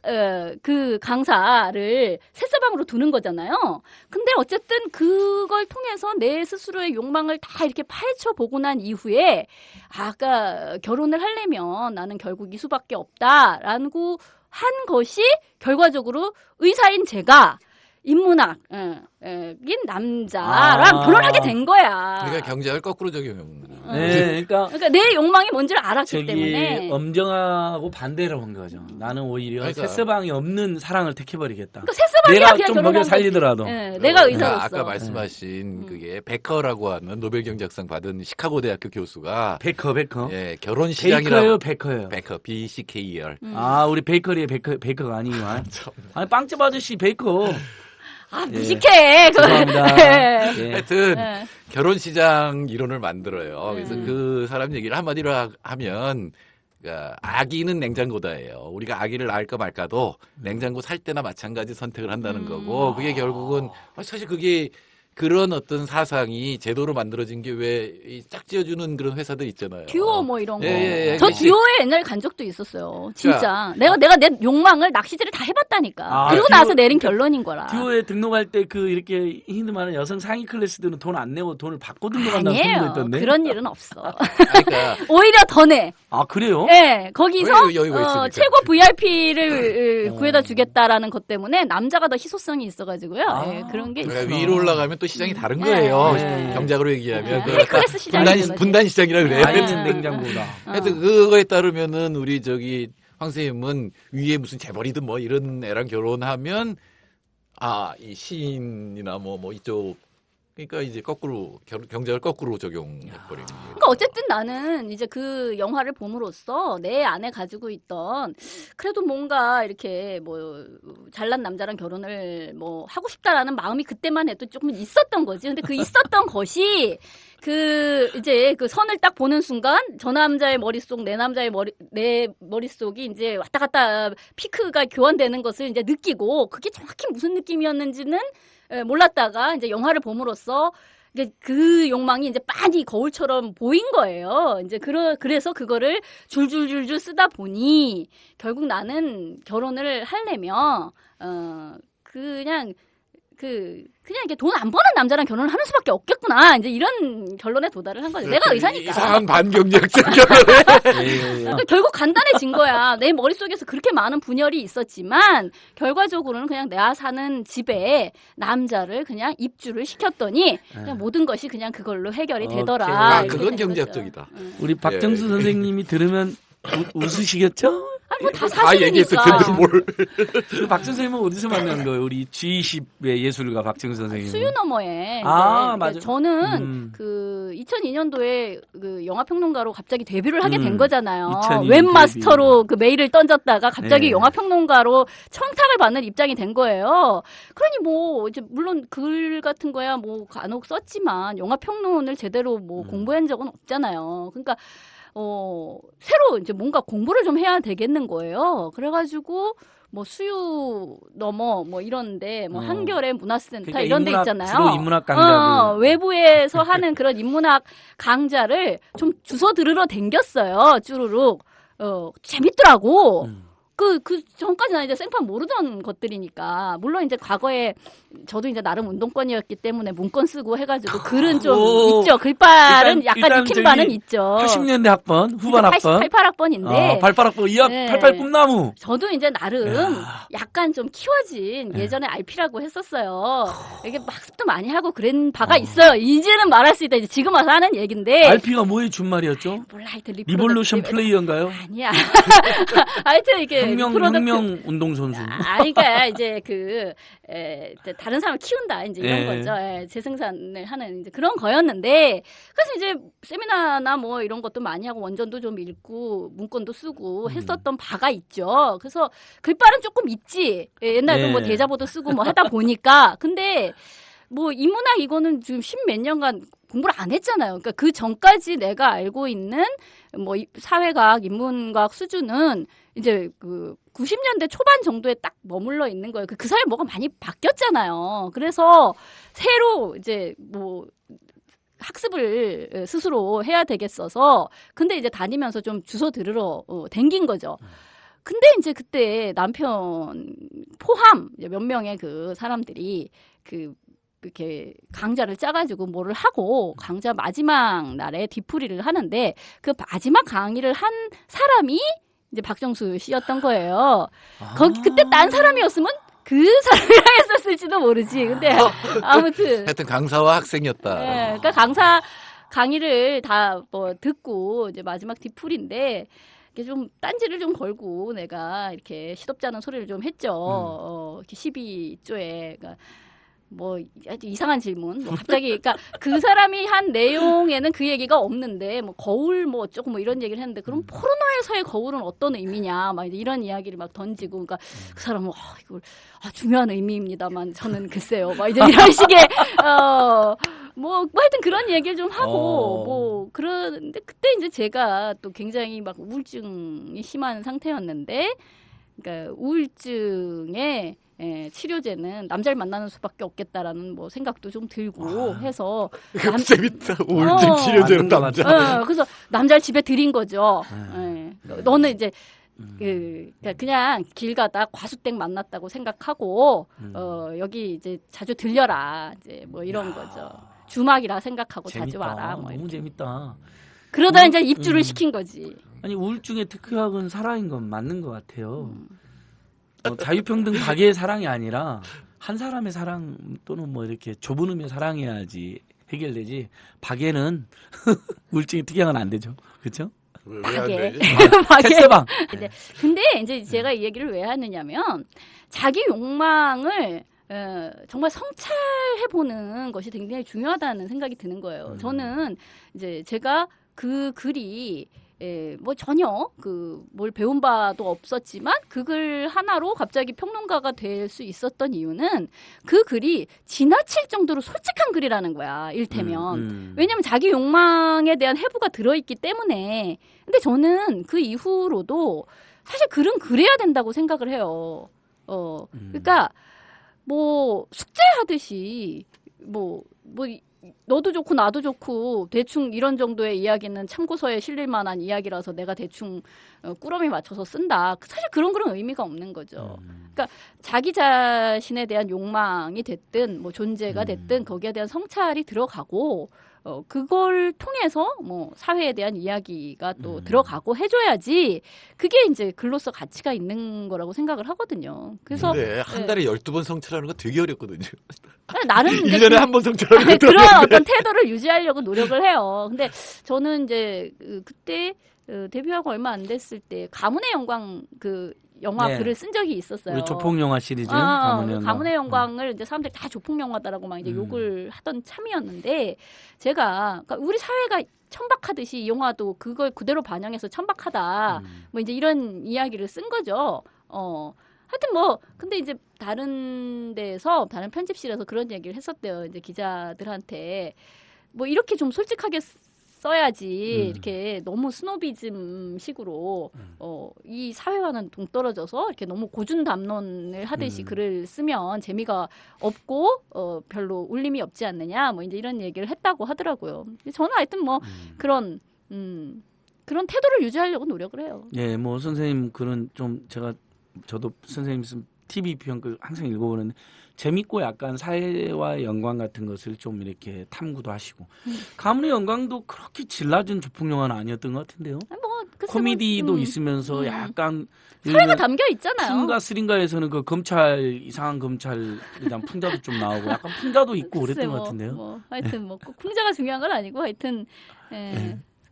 그 강사를 새서방으로 두는 거잖아요. 근데 어쨌든 그걸 통해서 내 스스로의 욕망을 다 이렇게 파헤쳐 보고 난 이후에 아까 결혼을 하려면 나는 결국 이 수밖에 없다라고 한 것이 결과적으로 의사인 제가 인문학 인 남자랑 결혼하게 된 거야. 그러니까 경제학을 거꾸로 적용해. 그러니까 내 욕망이 뭔지를 알았기 때문에 엄정하고 반대로 한 거죠. 나는 오히려 새서방이 없는 사랑을 택해버리겠다. 그러니까 새서방이랑 내가 좀 먹여 살리더라도. 내가 의사로서. 아까 말씀하신 그게 베커라고 하는 노벨 경제학상 받은 시카고 대학교 교수가 베커. 예, 결혼 시장이라고. 베커요. 베커 BCKER. 우리 베이커리의 베이커가 아니구만. 아니 빵집 아저씨 베이커. 무식해. 죄송합니다. 하여튼 결혼 시장 이론을 만들어요. 그래서 그 사람 얘기를 한마디로 하면 그러니까 아기는 냉장고다예요. 우리가 아기를 낳을까 말까도 냉장고 살 때나 마찬가지 선택을 한다는 거고 그게 결국은 사실 그게 그런 어떤 사상이 제도로 만들어진 게 왜 짝지어주는 그런 회사들 있잖아요. 듀오 뭐 이런 거. 저 듀오에 옛날에 간 적도 있었어요. 진짜. 내가 내 욕망을 낚시질을 다 해봤다니까. 그리고 나서 내린 결론인 거라. 듀오에 등록할 때 그 이렇게 힌드 많은 여성 상위 클래스들은 돈 안 내고 돈을 받고 등록한다는 소리도 있던데. 그런 일은 없어. 그러니까. 오히려 더 내. 그래요? 네. 거기서 최고 VIP를 구해다 주겠다라는 것 때문에 남자가 더 희소성이 있어가지고요. 그런 게 있어요. 위로 올라가면 또 시장이 다른 거예요. 경작으로 얘기하면 하이클래스 시장 분단 시장이라 그래요. 냉장고다. 하여튼 그거에 따르면은 우리 황쌤은 위에 무슨 재벌이든 뭐 이런 애랑 결혼하면 이 시인이나 뭐 이쪽 그러니까 이제 거꾸로 경제를 거꾸로 적용해버리는 거예요. 그러니까 어쨌든 나는 이제 그 영화를 봄으로써 내 안에 가지고 있던 그래도 뭔가 이렇게 뭐 잘난 남자랑 결혼을 뭐 하고 싶다라는 마음이 그때만 해도 조금 있었던 거지. 근데 그 있었던 것이 그 이제 그 선을 딱 보는 순간 저 남자의 머릿속 내 머릿속이 이제 왔다 갔다 피크가 교환되는 것을 이제 느끼고 그게 정확히 무슨 느낌이었는지는 몰랐다가 이제 영화를 봄으로써 그 욕망이 이제 빤히 거울처럼 보인 거예요. 이제 그래서 그거를 줄줄줄줄 쓰다 보니 결국 나는 결혼을 하려면 그냥 이게 돈 안 버는 남자랑 결혼을 하는 수밖에 없겠구나. 이제 이런 결론에 도달을 한 거죠. 내가 의사니까. 이상한 반경제학적 결론에. 그러니까 결국 간단해진 거야. 내 머릿속에서 그렇게 많은 분열이 있었지만 결과적으로는 그냥 내가 사는 집에 남자를 그냥 입주를 시켰더니 그냥 모든 것이 그냥 그걸로 해결이 되더라. 그건 경제학적이다. 우리 박정수 선생님이 들으면 웃으시겠죠? 아니 뭐 다 사실이니까. 뭘. 그 박정수 선생님은 어디서 만난 거예요? 우리 G20의 예술가 박정수 선생님. 수유 너머에. 맞아. 저는 그 2002년도에 그 영화 평론가로 갑자기 데뷔를 하게 된 거잖아요. 2002년 웹마스터로 그 메일을 던졌다가 갑자기 네. 영화 평론가로 청탁을 받는 입장이 된 거예요. 그러니 뭐 이제 물론 글 같은 거야 뭐 간혹 썼지만 영화 평론을 제대로 뭐 공부한 적은 없잖아요. 그러니까 새로 이제 뭔가 공부를 좀 해야 되겠는 거예요. 그래가지고 뭐 수유 넘어 뭐 이런데 뭐 한겨레 문화센터 그러니까 이런 데 있잖아요. 주로 인문학 강좌를. 외부에서 하는 그런 인문학 강좌를 좀 주워 들으러 댕겼어요. 쭈루룩. 재밌더라고. 그 전까지 나 이제 생판 모르던 것들이니까. 물론 이제 과거에 저도 이제 나름 운동권이었기 때문에 문건 쓰고 해가지고 글은 좀 있죠. 글빨은 약간 익힌 바는 있죠. 80년대 학번, 후반 학번. 88학번인데. 88학번, 88 꿈나무. 저도 이제 나름 약간 좀 키워진 예전에 RP라고 했었어요. 이게 막 습도 많이 하고 그런 바가 있어요. 이제는 말할 수 있다. 이제 지금 와서 하는 얘기인데. RP가 뭐의 준말이었죠? 몰라, 하여튼 리볼루션 플레이어인가요? 아니야. 하여튼 이게 혁명 운동선수. 그러니까 이제 다른 사람을 키운다 이제 이런 예. 거죠. 예, 재생산을 하는 이제 그런 거였는데 그래서 이제 세미나나 뭐 이런 것도 많이 하고 원전도 좀 읽고 문건도 쓰고 했었던 바가 있죠. 그래서 글빨은 조금 있지. 예, 옛날에도 뭐 대자보도 쓰고 뭐 하다 보니까 근데 뭐 인문학 이거는 지금 10몇 년간 공부를 안 했잖아요. 그러니까 그 전까지 내가 알고 있는 뭐 사회과학, 인문과학 수준은 이제 그 90년대 초반 정도에 딱 머물러 있는 거예요. 그 사이에 뭐가 많이 바뀌었잖아요. 그래서 새로 이제 뭐 학습을 스스로 해야 되겠어서 근데 이제 다니면서 좀 주워 들으러 댕긴 거죠. 근데 이제 그때 남편 포함 몇 명의 그 사람들이 이렇게 강좌를 짜가지고 뭐를 하고 강좌 마지막 날에 뒤풀이를 하는데 그 마지막 강의를 한 사람이 이제 박정수 씨였던 거예요. 그때 딴 사람이었으면 그 사람이랑 했었을지도 모르지. 근데 아무튼 하여튼 강사와 학생이었다. 네, 그러니까 강사 강의를 다 뭐 듣고 이제 마지막 뒤풀인데 이렇게 좀 딴지를 좀 걸고 내가 이렇게 시덥지 않은 소리를 좀 했죠. 이렇게 12조에 그러니까 뭐 아주 이상한 질문. 뭐 갑자기 그러니까 그 사람이 한 내용에는 그 얘기가 없는데 뭐 거울 뭐 어쩌고 뭐 이런 얘기를 했는데 그럼 포르노에서의 거울은 어떤 의미냐 막 이런 이야기를 막 던지고 그러니까 그 사람은 이걸 중요한 의미입니다만 저는 글쎄요 막 이제 이런 식의 뭐 하여튼 그런 얘기를 좀 하고 뭐 그런데 그때 이제 제가 또 굉장히 막 우울증이 심한 상태였는데 그러니까 우울증에 치료제는 남자를 만나는 수밖에 없겠다라는 뭐 생각도 좀 들고 해서 재밌다. 우울증 치료제로 남자. 그래서 남자를 집에 들인 거죠. 너는 이제 그냥 길 가다 과수댁 만났다고 생각하고 여기 이제 자주 들려라 이제 뭐 이런 거죠. 주막이라 생각하고 재밌다. 자주 와라. 뭐 너무 이렇게. 재밌다. 그러다 이제 입주를 시킨 거지. 아니 우울증의 특효약은 사랑인 건 맞는 것 같아요. 자유평등 박애의 사랑이 아니라 한 사람의 사랑 또는 뭐 이렇게 좁은 의미의 사랑해야지 해결되지. 박애는 우울증의 특효약은 안 되죠. 그렇죠? 박애. 캐스방. 근데 이제 제가 이 얘기를 왜 하느냐면 자기 욕망을 정말 성찰해 해보는 것이 굉장히 중요하다는 생각이 드는 거예요. 저는 이제 제가 그 글이 뭐 전혀 뭘 배운 바도 없었지만 그 글 하나로 갑자기 평론가가 될 수 있었던 이유는 그 글이 지나칠 정도로 솔직한 글이라는 거야. 일테면. 왜냐하면 자기 욕망에 대한 해부가 들어있기 때문에. 근데 저는 그 이후로도 사실 글은 그래야 된다고 생각을 해요. 그러니까 뭐 숙제하듯이 뭐 너도 좋고 나도 좋고 대충 이런 정도의 이야기는 참고서에 실릴 만한 이야기라서 내가 대충 꾸러미 맞춰서 쓴다. 사실 그런 의미가 없는 거죠. 그러니까 자기 자신에 대한 욕망이 됐든 뭐 존재가 됐든 거기에 대한 성찰이 들어가고 그걸 통해서 뭐 사회에 대한 이야기가 또 들어가고 해줘야지 그게 이제 글로서 가치가 있는 거라고 생각을 하거든요. 그래서 근데 한 달에 12번 성찰하는 거 되게 어렵거든요. 나는 1년에 한 번 성찰하는 것도 그런 어려운데. 어떤 태도를 유지하려고 노력을 해요. 근데 저는 이제 그때 데뷔하고 얼마 안 됐을 때 가문의 영광 그 영화 네. 글을 쓴 적이 있었어요. 우리 조폭 영화 시리즈 가문의 영광을 이제 사람들이 다 조폭 영화다라고 막 이제 욕을 하던 참이었는데 제가 그러니까 우리 사회가 천박하듯이 이 영화도 그걸 그대로 반영해서 천박하다. 뭐 이제 이런 이야기를 쓴 거죠. 하여튼 뭐 근데 이제 다른 데서 다른 편집실에서 그런 얘기를 했었대요. 이제 기자들한테 뭐 이렇게 좀 솔직하게 써야지 이렇게 너무 스노비즘 식으로 이 사회와는 동떨어져서 이렇게 너무 고준담론을 하듯이 글을 쓰면 재미가 없고 별로 울림이 없지 않느냐 뭐 이제 이런 얘기를 했다고 하더라고요. 저는 하여튼 뭐 그런 태도를 유지하려고 노력을 해요. 예, 뭐 선생님 글은 좀 저도 선생님 쓴 TV 비평글 항상 읽어보는데 재밌고 약간 사회와 연관 같은 것을 좀 이렇게 탐구도 하시고 가문의 영광도 그렇게 질 낮은 조폭 영화는 아니었던 것 같은데요. 코미디도 있으면서 약간 사회가 담겨 있잖아요. 2가 3인가에서는 그 이상한 검찰 일단 풍자도 좀 나오고 약간 풍자도 있고 그랬던 것 같은데요. 하여튼 뭐 꼭 풍자가 중요한 건 아니고 하여튼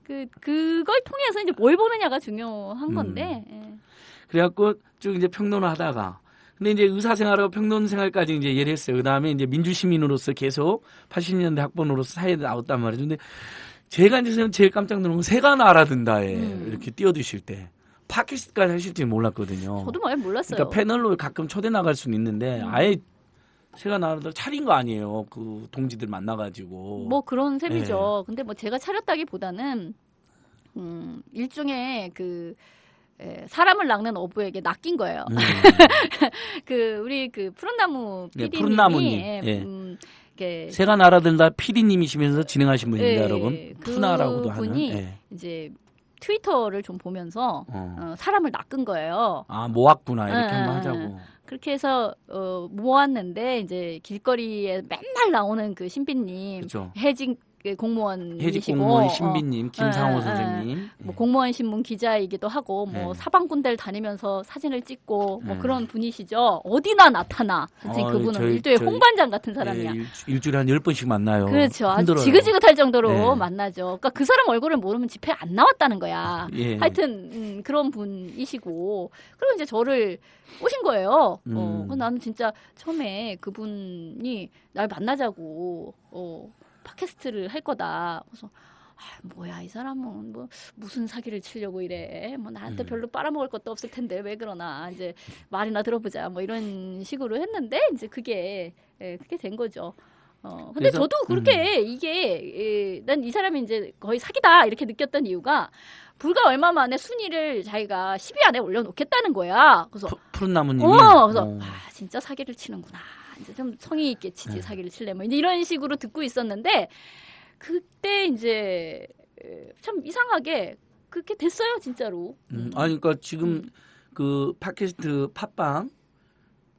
그걸 통해서 이제 뭘 보느냐가 중요한 건데. 그래갖고 쭉 이제 평론을 하다가 근데 이제 의사생활하고 평론생활까지 이제 예리했어요. 그 다음에 이제 민주시민으로서 계속 80년대 학번으로서 사회에 나왔단 말이죠. 근데 제가 이제 제일 깜짝 놀란 건 새가 날아든다에 이렇게 뛰어드실 때 팟캐스트까지 하실지 몰랐거든요. 저도 말 몰랐어요. 그러니까 패널로 가끔 초대 나갈 수는 있는데 아예 새가 날아다 차린 거 아니에요. 그 동지들 만나가지고. 뭐 그런 셈이죠. 근데 뭐 제가 차렸다기보다는 일종의 사람을 낚는 어부에게 낚인 거예요. 우리 푸른 나무 PD님이 푸른 나무님. 새가 날아들다 PD님이시면서 진행하신 분입니다, 여러분. 푸나라고도 하는. 분이 이제 트위터를 좀 보면서 사람을 낚은 거예요. 아, 모았구나 이렇게 한번 하자고. 그렇게 해서 모았는데 이제 길거리에 맨날 나오는 그 신비님, 그쵸. 해직 공무원이시고 해직 공무원 신비님, 김상호 선생님, 뭐 공무원 신문 기자이기도 하고 뭐 사방군데를 다니면서 사진을 찍고 뭐 그런 분이시죠. 어디나 나타나. 그분은 일종의 홍반장 같은 사람이야. 일주일에 한 10번씩 만나요. 그렇죠. 아주 힘들어요. 지긋지긋할 정도로 만나죠. 그러니까 그 사람 얼굴을 모르면 집회에 안 나왔다는 거야. 하여튼 그런 분이시고 그리고 이제 저를 오신 거예요. 나는 진짜 처음에 그분이 날 만나자고 팟캐스트를 할 거다. 그래서 뭐야 이 사람은 뭐 무슨 사기를 치려고 이래. 뭐 나한테 별로 빨아먹을 것도 없을 텐데 왜 그러나 이제 말이나 들어보자. 뭐 이런 식으로 했는데 이제 그게 된 거죠. 근데 그래서, 저도 그렇게 이게 난 이 사람이 이제 거의 사기다 이렇게 느꼈던 이유가 불과 얼마 만에 순위를 자기가 10위 안에 올려놓겠다는 거야. 그래서 푸른 나무님이. 그래서 진짜 사기를 치는구나. 이제 좀 성의 있게 치지 사기를 칠래. 뭐 이제 이런 식으로 듣고 있었는데 그때 이제 참 이상하게 그렇게 됐어요, 진짜로. 아니 그러니까 지금 그 팟캐스트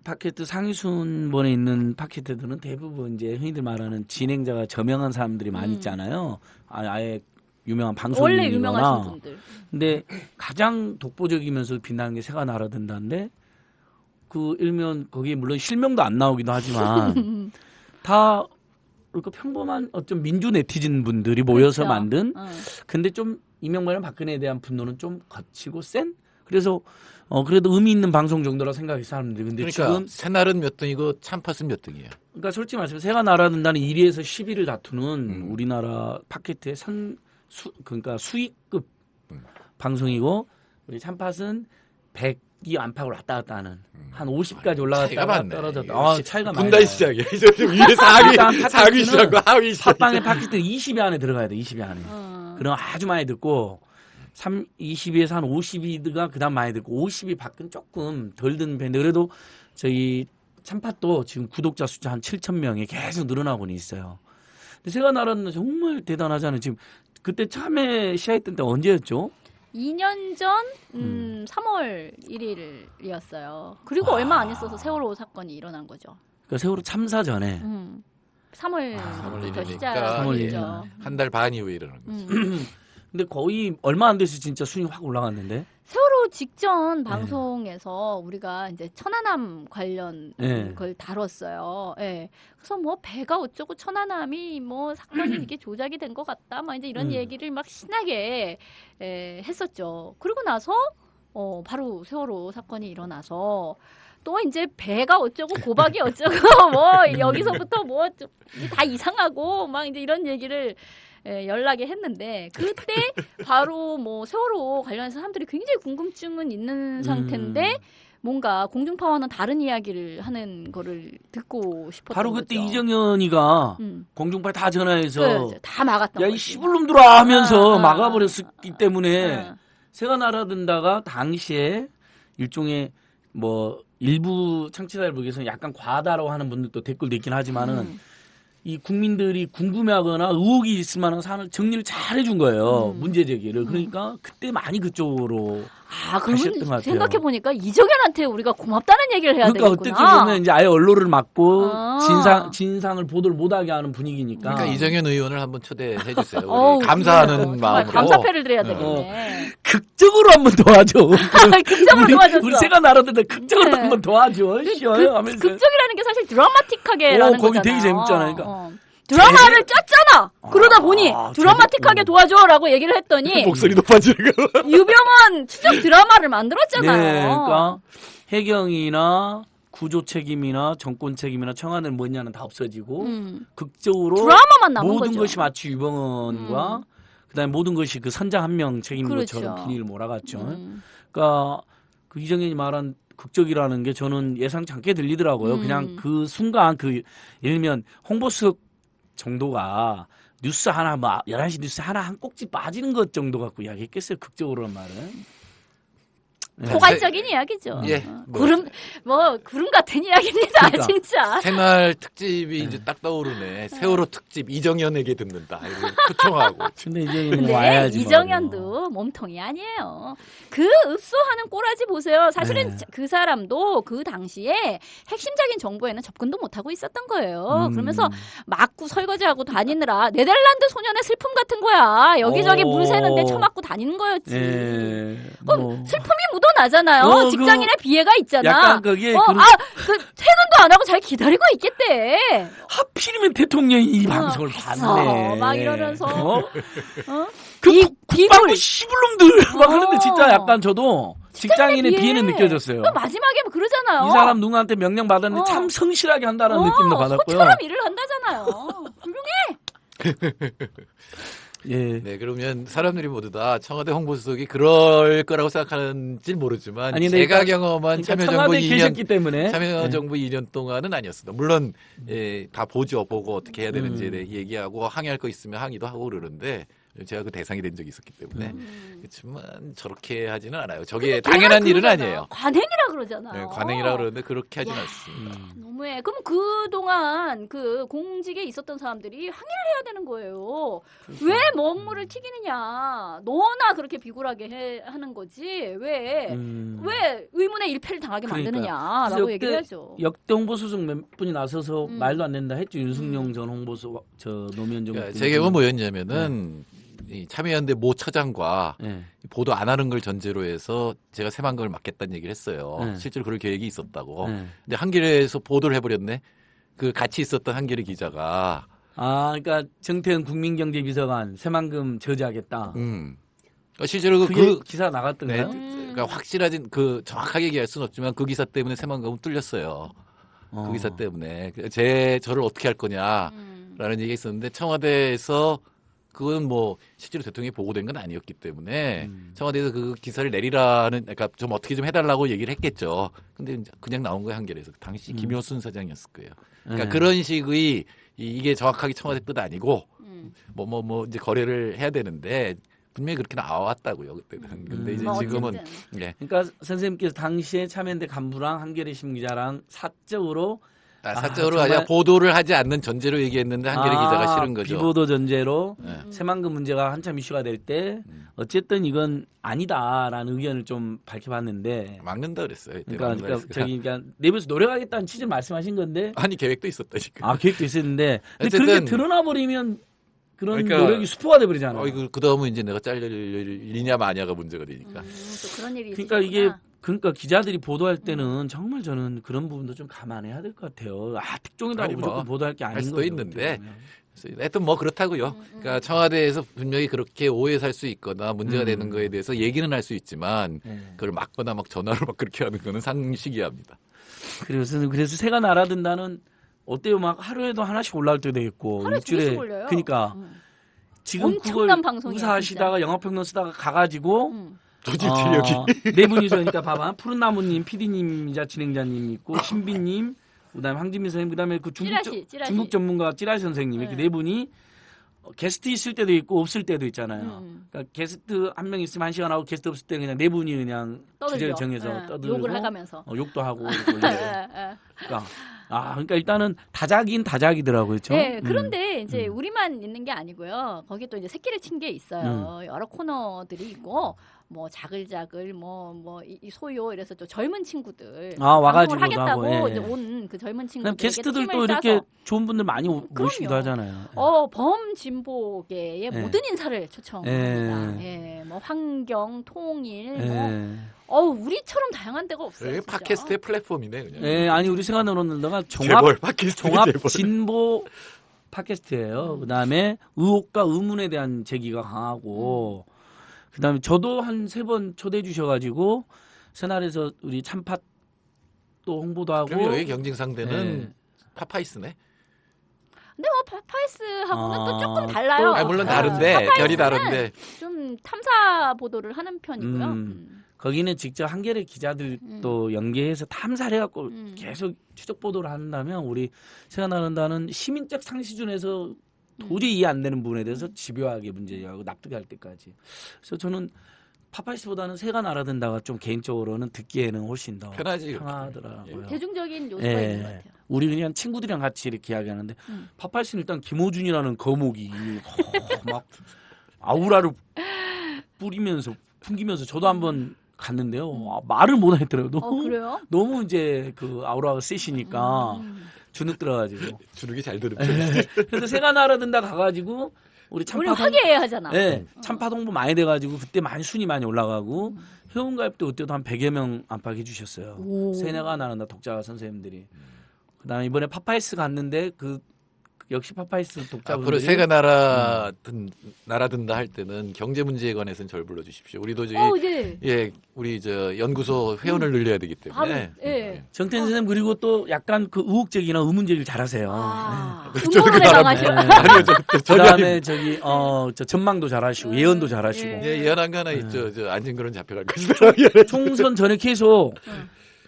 팟캐스트 상위순번에 있는 팟캐스트들은 대부분 이제 흔히들 말하는 진행자가 저명한 사람들이 많이 있잖아요. 아예 유명한 방송인이거나. 원래 유명하신 분들. 근데 가장 독보적이면서 빛나는 게 새가 날아든다는데 그 일면 거기에 물론 실명도 안 나오기도 하지만 다 그러니까 평범한 어떤 민주 네티즌 분들이 모여서 그렇죠. 만든 근데 좀 이명박이나 박근혜에 대한 분노는 좀 거치고 센 그래서 그래도 의미 있는 방송 정도라 생각해 사람들이. 근데 그러니까 지금 새날은 몇 등이고 참팟은 몇 등이에요. 그러니까 솔직히 말해서 새가 날아든다는 1위에서 10위를 다투는 우리나라 팟캐스트의 그러니까 수익급 방송이고 우리 참팟은 100이 안팎으로 왔다 갔다 하는 한 50까지 올라갔다가 떨어졌다. 차이가 많이 분단 시작이야. 이제 위에 4위 시작하고 하위 시작. 팟빵의 팟캐스트는 20위 안에 들어가야 돼. 20위 안에. 그럼 아주 많이 듣고 20위에서 한 50위가 그다음 많이 듣고 50위 밖은 조금 덜 듣는 편인데 그래도 저희 참팟도 지금 구독자 숫자 한 7,000명이 계속 늘어나고는 있어요. 근데 새가 날아는 정말 대단하잖아요. 지금 그때 참외 시작했던 때 언제였죠? 2년 전 3월 1일이었어요. 그리고 얼마 안 있어서 세월호 사건이 일어난 거죠. 그러니까 세월호 참사 전에. 3월부터 3월 시작이죠. 한 달 반 이후에 일어난 거죠. 근데 거의 얼마 안 돼서 진짜 순위 확 올라갔는데. 세월호 직전 방송에서 우리가 이제 천안함 관련 걸 다뤘어요. 예. 그래서 뭐 배가 어쩌고 천안함이 뭐 사건이 이게 조작이 된 것 같다. 막 이제 이런 얘기를 막 신나게 했었죠. 그리고 나서 바로 세월호 사건이 일어나서 또 이제 배가 어쩌고 고박이 어쩌고 뭐 여기서부터 뭐 다 이상하고 막 이제 이런 얘기를 연락이 했는데 그때 바로 뭐 세월호 관련해서 사람들이 굉장히 궁금증은 있는 상태인데 뭔가 공중파와는 다른 이야기를 하는 거를 듣고 싶었던 바로 거죠. 그때 이정현이가 공중파에 다 전화해서 다 막았던 야, 이 거지. 시불놈들아 하면서 막아버렸기 때문에 새가 날아든다가 당시에 일종의 뭐 일부 청취자들 보기에서는 약간 과다라고 하는 분들도 댓글도 있긴 하지만은 이 국민들이 궁금해하거나 의혹이 있을 만한 사안을 정리를 잘 해준 거예요. 문제 제기를. 그러니까 그때 많이 그쪽으로 가셨던 것 같아요. 생각해보니까 이정현한테 우리가 고맙다는 얘기를 해야 그러니까 되겠구나. 어떻게 보면 이제 아예 언론을 막고 진상을 보도를 못하게 하는 분위기니까. 그러니까 이정현 의원을 한번 초대해 주세요. 우리 감사하는 마음으로. 감사패를 드려야 되겠네. 극적으로 한번 도와줘. 극적으로 도와줬어. 우리 새가 날아든다 극적으로 한번 도와줘. 쉬어요 하면서. 극적이라는 게 사실 드라마틱하게라는 거기 거잖아. 되게 재밌잖아요. 그러니까. 드라마를 짰잖아. 그러다 보니 드라마틱하게 도와줘라고 얘기를 했더니 목소리 높아지는 거. 유병원 추적 드라마를 만들었잖아요. 네, 그러니까 해경이나 구조 책임이나 정권 책임이나 청와대는 뭐냐는 다 없어지고 극적으로 드라마만 남은 모든 거죠. 것이 마치 유병원과 그다음에 모든 것이 그 선장 한 명 책임인 그렇죠. 것처럼 분위기를 몰아갔죠. 그러니까 그 이정현이 말한 극적이라는 게 저는 예상치 않게 들리더라고요. 그냥 그 순간 그 예를 들면 홍보수석 정도가 뉴스 하나 뭐 11시 뉴스 하나 한 꼭지 빠지는 것 정도 갖고 이야기했겠어요. 극적으로는 말은. 포괄적인 이야기죠. 예. 구름 같은 이야기입니다. 그러니까. 진짜. 새날 특집이 이제 딱 떠오르네. 세월호 특집 이정현에게 듣는다. 이거 초청하고. 근데 이정현은 근데 와야지. 이정현도 몸통이 아니에요. 그 읍소하는 꼬라지 보세요. 사실은 그 사람도 그 당시에 핵심적인 정보에는 접근도 못하고 있었던 거예요. 그러면서 맞고 설거지하고 다니느라 네덜란드 소년의 슬픔 같은 거야. 여기저기 물 새는데 처맞고 다니는 거였지. 그럼 슬픔이 묻어나잖아요. 직장인의 비애가 있잖아. 약간 그게 퇴근도 안 하고 잘 기다리고 있겠대. 하필이면 대통령이 이 방송을 봤네. 막 이러면서 국방부 시불놈들 막 그런데 진짜 약간 저도 직장인의 비애는 느껴졌어요. 또 마지막에 뭐 그러잖아요. 이 사람 누구한테 명령 받았는데 참 성실하게 한다는 느낌도 받았고요. 소처럼 일을 한다잖아요. 훌륭해. 예. 네, 그러면 사람들이 모두 다 청와대 홍보수석이 그럴 거라고 생각하는지 모르지만 아니, 제가 경험한 참여정부 2년 때문에 참여정부 2년 동안은 아니었습니다. 물론 다 보죠, 보고 어떻게 해야 되는지에 대해 얘기하고 항의할 거 있으면 항의도 하고 그러는데 제가 그 대상이 된 적이 있었기 때문에 그렇지만 저렇게 하지는 않아요. 저게 당연한 일은 아니에요. 관행이라 그러잖아요. 네, 관행이라 그러는데 그렇게 하진 않습니다. 너무해. 그럼 그동안 그 공직에 있었던 사람들이 항의를 해야 되는 거예요. 왜 먹물을 튀기느냐. 너나 그렇게 비굴하게 하는 거지. 왜 의문의 일패를 당하게 만드느냐라고 얘기를 해야죠. 역대 홍보수석 몇 분이 나서서 말도 안 된다 했죠. 윤승용 전 홍보수석, 노무현 정부. 그러니까 제 경우는 뭐였냐면은 이 참여연대 모 처장과 보도 안 하는 걸 전제로 해서 제가 새만금을 맡겠다는 얘기를 했어요. 실제로 그럴 계획이 있었다고. 근데 한겨레에서 보도를 해버렸네. 그 같이 있었던 한겨레 기자가. 그러니까 정태현 국민경제비서관 새만금 저지하겠다. 실제로 그게 기사 나갔던가요? 그러니까 확실하진 정확하게 얘기할 수는 없지만 그 기사 때문에 새만금은 뚫렸어요. 그 기사 때문에 저를 어떻게 할 거냐라는 얘기가 있었는데 청와대에서 그건 뭐 실제로 대통령이 보고된 건 아니었기 때문에 청와대에서 그 기사를 내리라는 그러니까 좀 어떻게 좀 해달라고 얘기를 했겠죠. 근데 그냥 나온 거예요 한겨레에서. 당시 김효순 사장이었을 거예요. 그러니까 그런 식의 이게 정확하게 청와대 뜻 아니고 뭐 이제 거래를 해야 되는데. 분명히 그렇게 나왔다고요 그때는. 근데 이제 지금은 그러니까 선생님께서 당시에 참여연대 간부랑 한겨레 신문 기자랑 사적으로 아니라 보도를 하지 않는 전제로 얘기했는데 한겨레 기자가 싫은 거죠. 비보도 전제로 새만금 문제가 한참 이슈가 될 때 어쨌든 이건 아니다라는 의견을 좀 밝혀봤는데 막는다 그랬어요. 그러니까 내부에서 노력하겠다는 취지를 말씀하신 건데 아니 계획도 있었다 지금. 계획도 있었는데 근데 그렇게 드러나 버리면. 그런 노력이 수포가 돼버리잖아요. 그 다음은 이제 내가 잘리냐 마냐가 문제가 되니까. 또 그런 일이 그러니까 그러니까 기자들이 보도할 때는 정말 저는 그런 부분도 좀 감안해야 될 것 같아요. 특종이라고 무조건 보도할 게 아닌 할 수도 거죠. 있는데. 하여튼 뭐 그렇다고요. 그러니까 청와대에서 분명히 그렇게 오해 살 수 있거나 문제가 되는 거에 대해서 얘기는 할 수 있지만 그걸 막거나 막 전화로 막 그렇게 하는 거는 상식이합니다. 그래서 새가 날아든다는 어때요? 막 하루에도 하나씩 올라올 때도 있고 일주일에 올려요. 그러니까 지금 그걸 우사하시다가 영화평론 쓰다가 가가지고 조직력이 네 분이서 그러니까 봐봐 푸른나무님 PD님이자 진행자님 있고 신비님 그다음에 황진민 선생님 그다음에 그 중국 전문가 찌라시 선생님 이렇게 네 분이 게스트 있을 때도 있고 없을 때도 있잖아요. 그러니까 게스트 한 명 있으면 1시간 하고 게스트 없을 때 그냥 네 분이 그냥 주제를 정해서 떠들고 욕을 해가면서 욕도 하고 그러니까 일단은 다작인 다작이더라고요. 그렇죠? 네, 그런데 이제 우리만 있는 게 아니고요. 거기 또 이제 새끼를 친 게 있어요. 여러 코너들이 있고 뭐 자글자글 이 소요 이래서 또 젊은 친구들 와가지고 하겠다고 이제 온 그 젊은 친구들 게스트들도 이렇게 좋은 분들 많이 모시기도 하잖아요. 범진보계의 모든 인사를 초청합니다. 뭐 환경, 통일, 우리처럼 다양한 데가 없어요. 팟캐스트의 플랫폼이네 그냥. 아니 우리 생각으로는 너가 종합 진보 팟캐스트예요. 그다음에 의혹과 의문에 대한 제기가 강하고 그다음에 저도 한 3번 초대해 주셔가지고 새날에서 우리 참팟 또 홍보도 하고. 그럼 여기 경쟁 상대는 파파이스네. 근데 파파이스하고는 또 조금 달라요. 물론 다른데 결이 다른데 좀 탐사 보도를 하는 편이고요. 거기는 직접 한겨레 기자들도 연계해서 탐사를 해갖고 계속 추적 보도를 한다면 우리 새가 나른다는 시민적 상식준에서 도저히 이해 안 되는 부분에 대해서 집요하게 문제하고 납득할 때까지. 그래서 저는 파파이스보다는 새가 날아든다가 좀 개인적으로는 듣기에는 훨씬 더 편하더라고요. 대중적인 요소가 있는 것 같아요. 우리 그냥 친구들이랑 같이 이렇게 이야기하는데 파파이스는 일단 김호준이라는 거목이 막 아우라를 뿌리면서 풍기면서 저도 한번 갔는데요. 말을 못 하겠더라고요. 그래요? 너무 이제 그 아우라가 세시니까 주눅 들어가지고. 주눅이 잘 들어. 그래서 새가 날아든다 가가지고 우리 화기애애 하잖아. 네, 참팟 홍보 많이 돼가지고 그때 순위 많이 올라가고 회원가입도 그때도 한 100여 명 안팎 해주셨어요. 새가 나른다 독자 선생님들이. 그다음에 이번에 파파이스 갔는데 역시 파파이스 독자분들이 앞으로 새가 날아든다 할 때는 경제 문제에 관해서는 절 불러주십시오. 우리도 우리 연구소 회원을 늘려야 되기 때문에. 정태인 선생님 그리고 또 약간 그 의혹제기나 의문제기를 잘하세요. 음모론에 강하죠. 그다음에 저 전망도 잘하시고 예언도 잘하시고. 예언한 거 하나 있죠. 안진걸은 잡혀갈 것이다. 총선 전에 계속.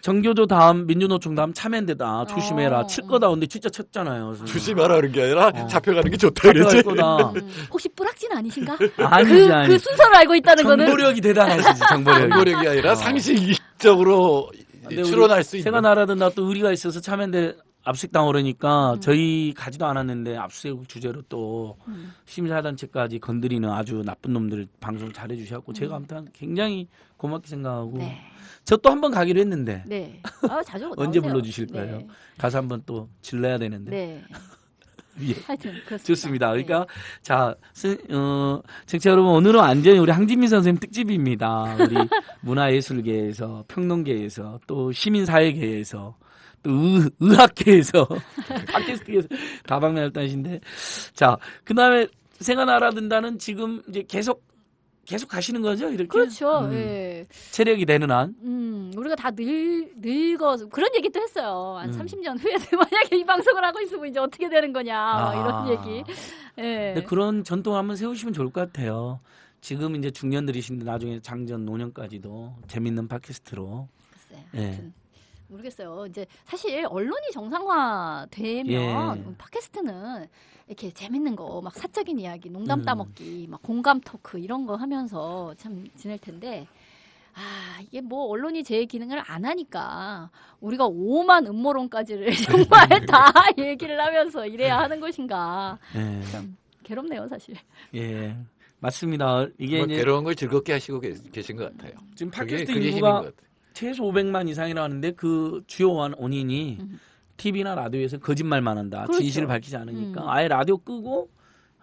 정교조 다음 민주노총 다음 참여연대다 조심해라 칠 거다. 근데 진짜 쳤잖아요. 조심하라 그런 게 아니라 잡혀가는 게 좋다 그러지. 혹시 뿌락진 아니신가? 아니지. 그 순서를 알고 있다는 거는 정보력이 대단하시지. 정보력이 아니라 상식적으로 추론할 수 있는. 새가 날아든다 또 의리가 있어서 참여연대 압수수색당 오르니까 저희 가지도 않았는데 압수수색 주제로 또 시민사단체까지 건드리는 아주 나쁜 놈들 방송 잘해주셨고 제가 아무튼 굉장히 고맙게 생각하고 저 또 한 번 가기로 했는데 자주 언제 불러주실까요? 가서 한번 또 질러야 되는데 하여튼 그렇습니다. 좋습니다. 그러니까 청취자 여러분 오늘은 완전히 우리 황진민 선생님 특집입니다. 우리 문화예술계에서 평론계에서 또 시민사회계에서 또 의학계에서 팟캐스트계에서 다방면했다신데 자 그다음에 새가 날아든다는 지금 이제 계속 계속 가시는 거죠, 이렇게? 그렇죠. 예. 체력이 되는 한. 우리가 다 늙어서 그런 얘기도 했어요. 한 30년 후에 만약에 이 방송을 하고 있으면 이제 어떻게 되는 거냐 막 이런 얘기. 예. 근데 그런 전통을 한번 세우시면 좋을 것 같아요. 지금 이제 중년들이신데 나중에 장전 노년까지도 재밌는 팟캐스트로. 글쎄요. 예. 모르겠어요. 이제 사실 언론이 정상화되면 예. 팟캐스트는 이렇게 재밌는 거, 막 사적인 이야기, 농담 따먹기, 막 공감 토크 이런 거 하면서 참 지낼 텐데, 이게 뭐 언론이 제 기능을 안 하니까 우리가 오만 음모론까지를 정말 다 얘기를 하면서 이래야 하는 것인가. 예. 참 괴롭네요, 사실. 예. 맞습니다. 이게 뭐 이제 괴로운 걸 즐겁게 하시고 계신 것 같아요. 지금 그게 팟캐스트 힘인 인구가 것 같아요. 최소 500만 이상이라는데 그 주요 원인이 TV나 라디오에서 거짓말만 한다. 그렇죠. 진실을 밝히지 않으니까 아예 라디오 끄고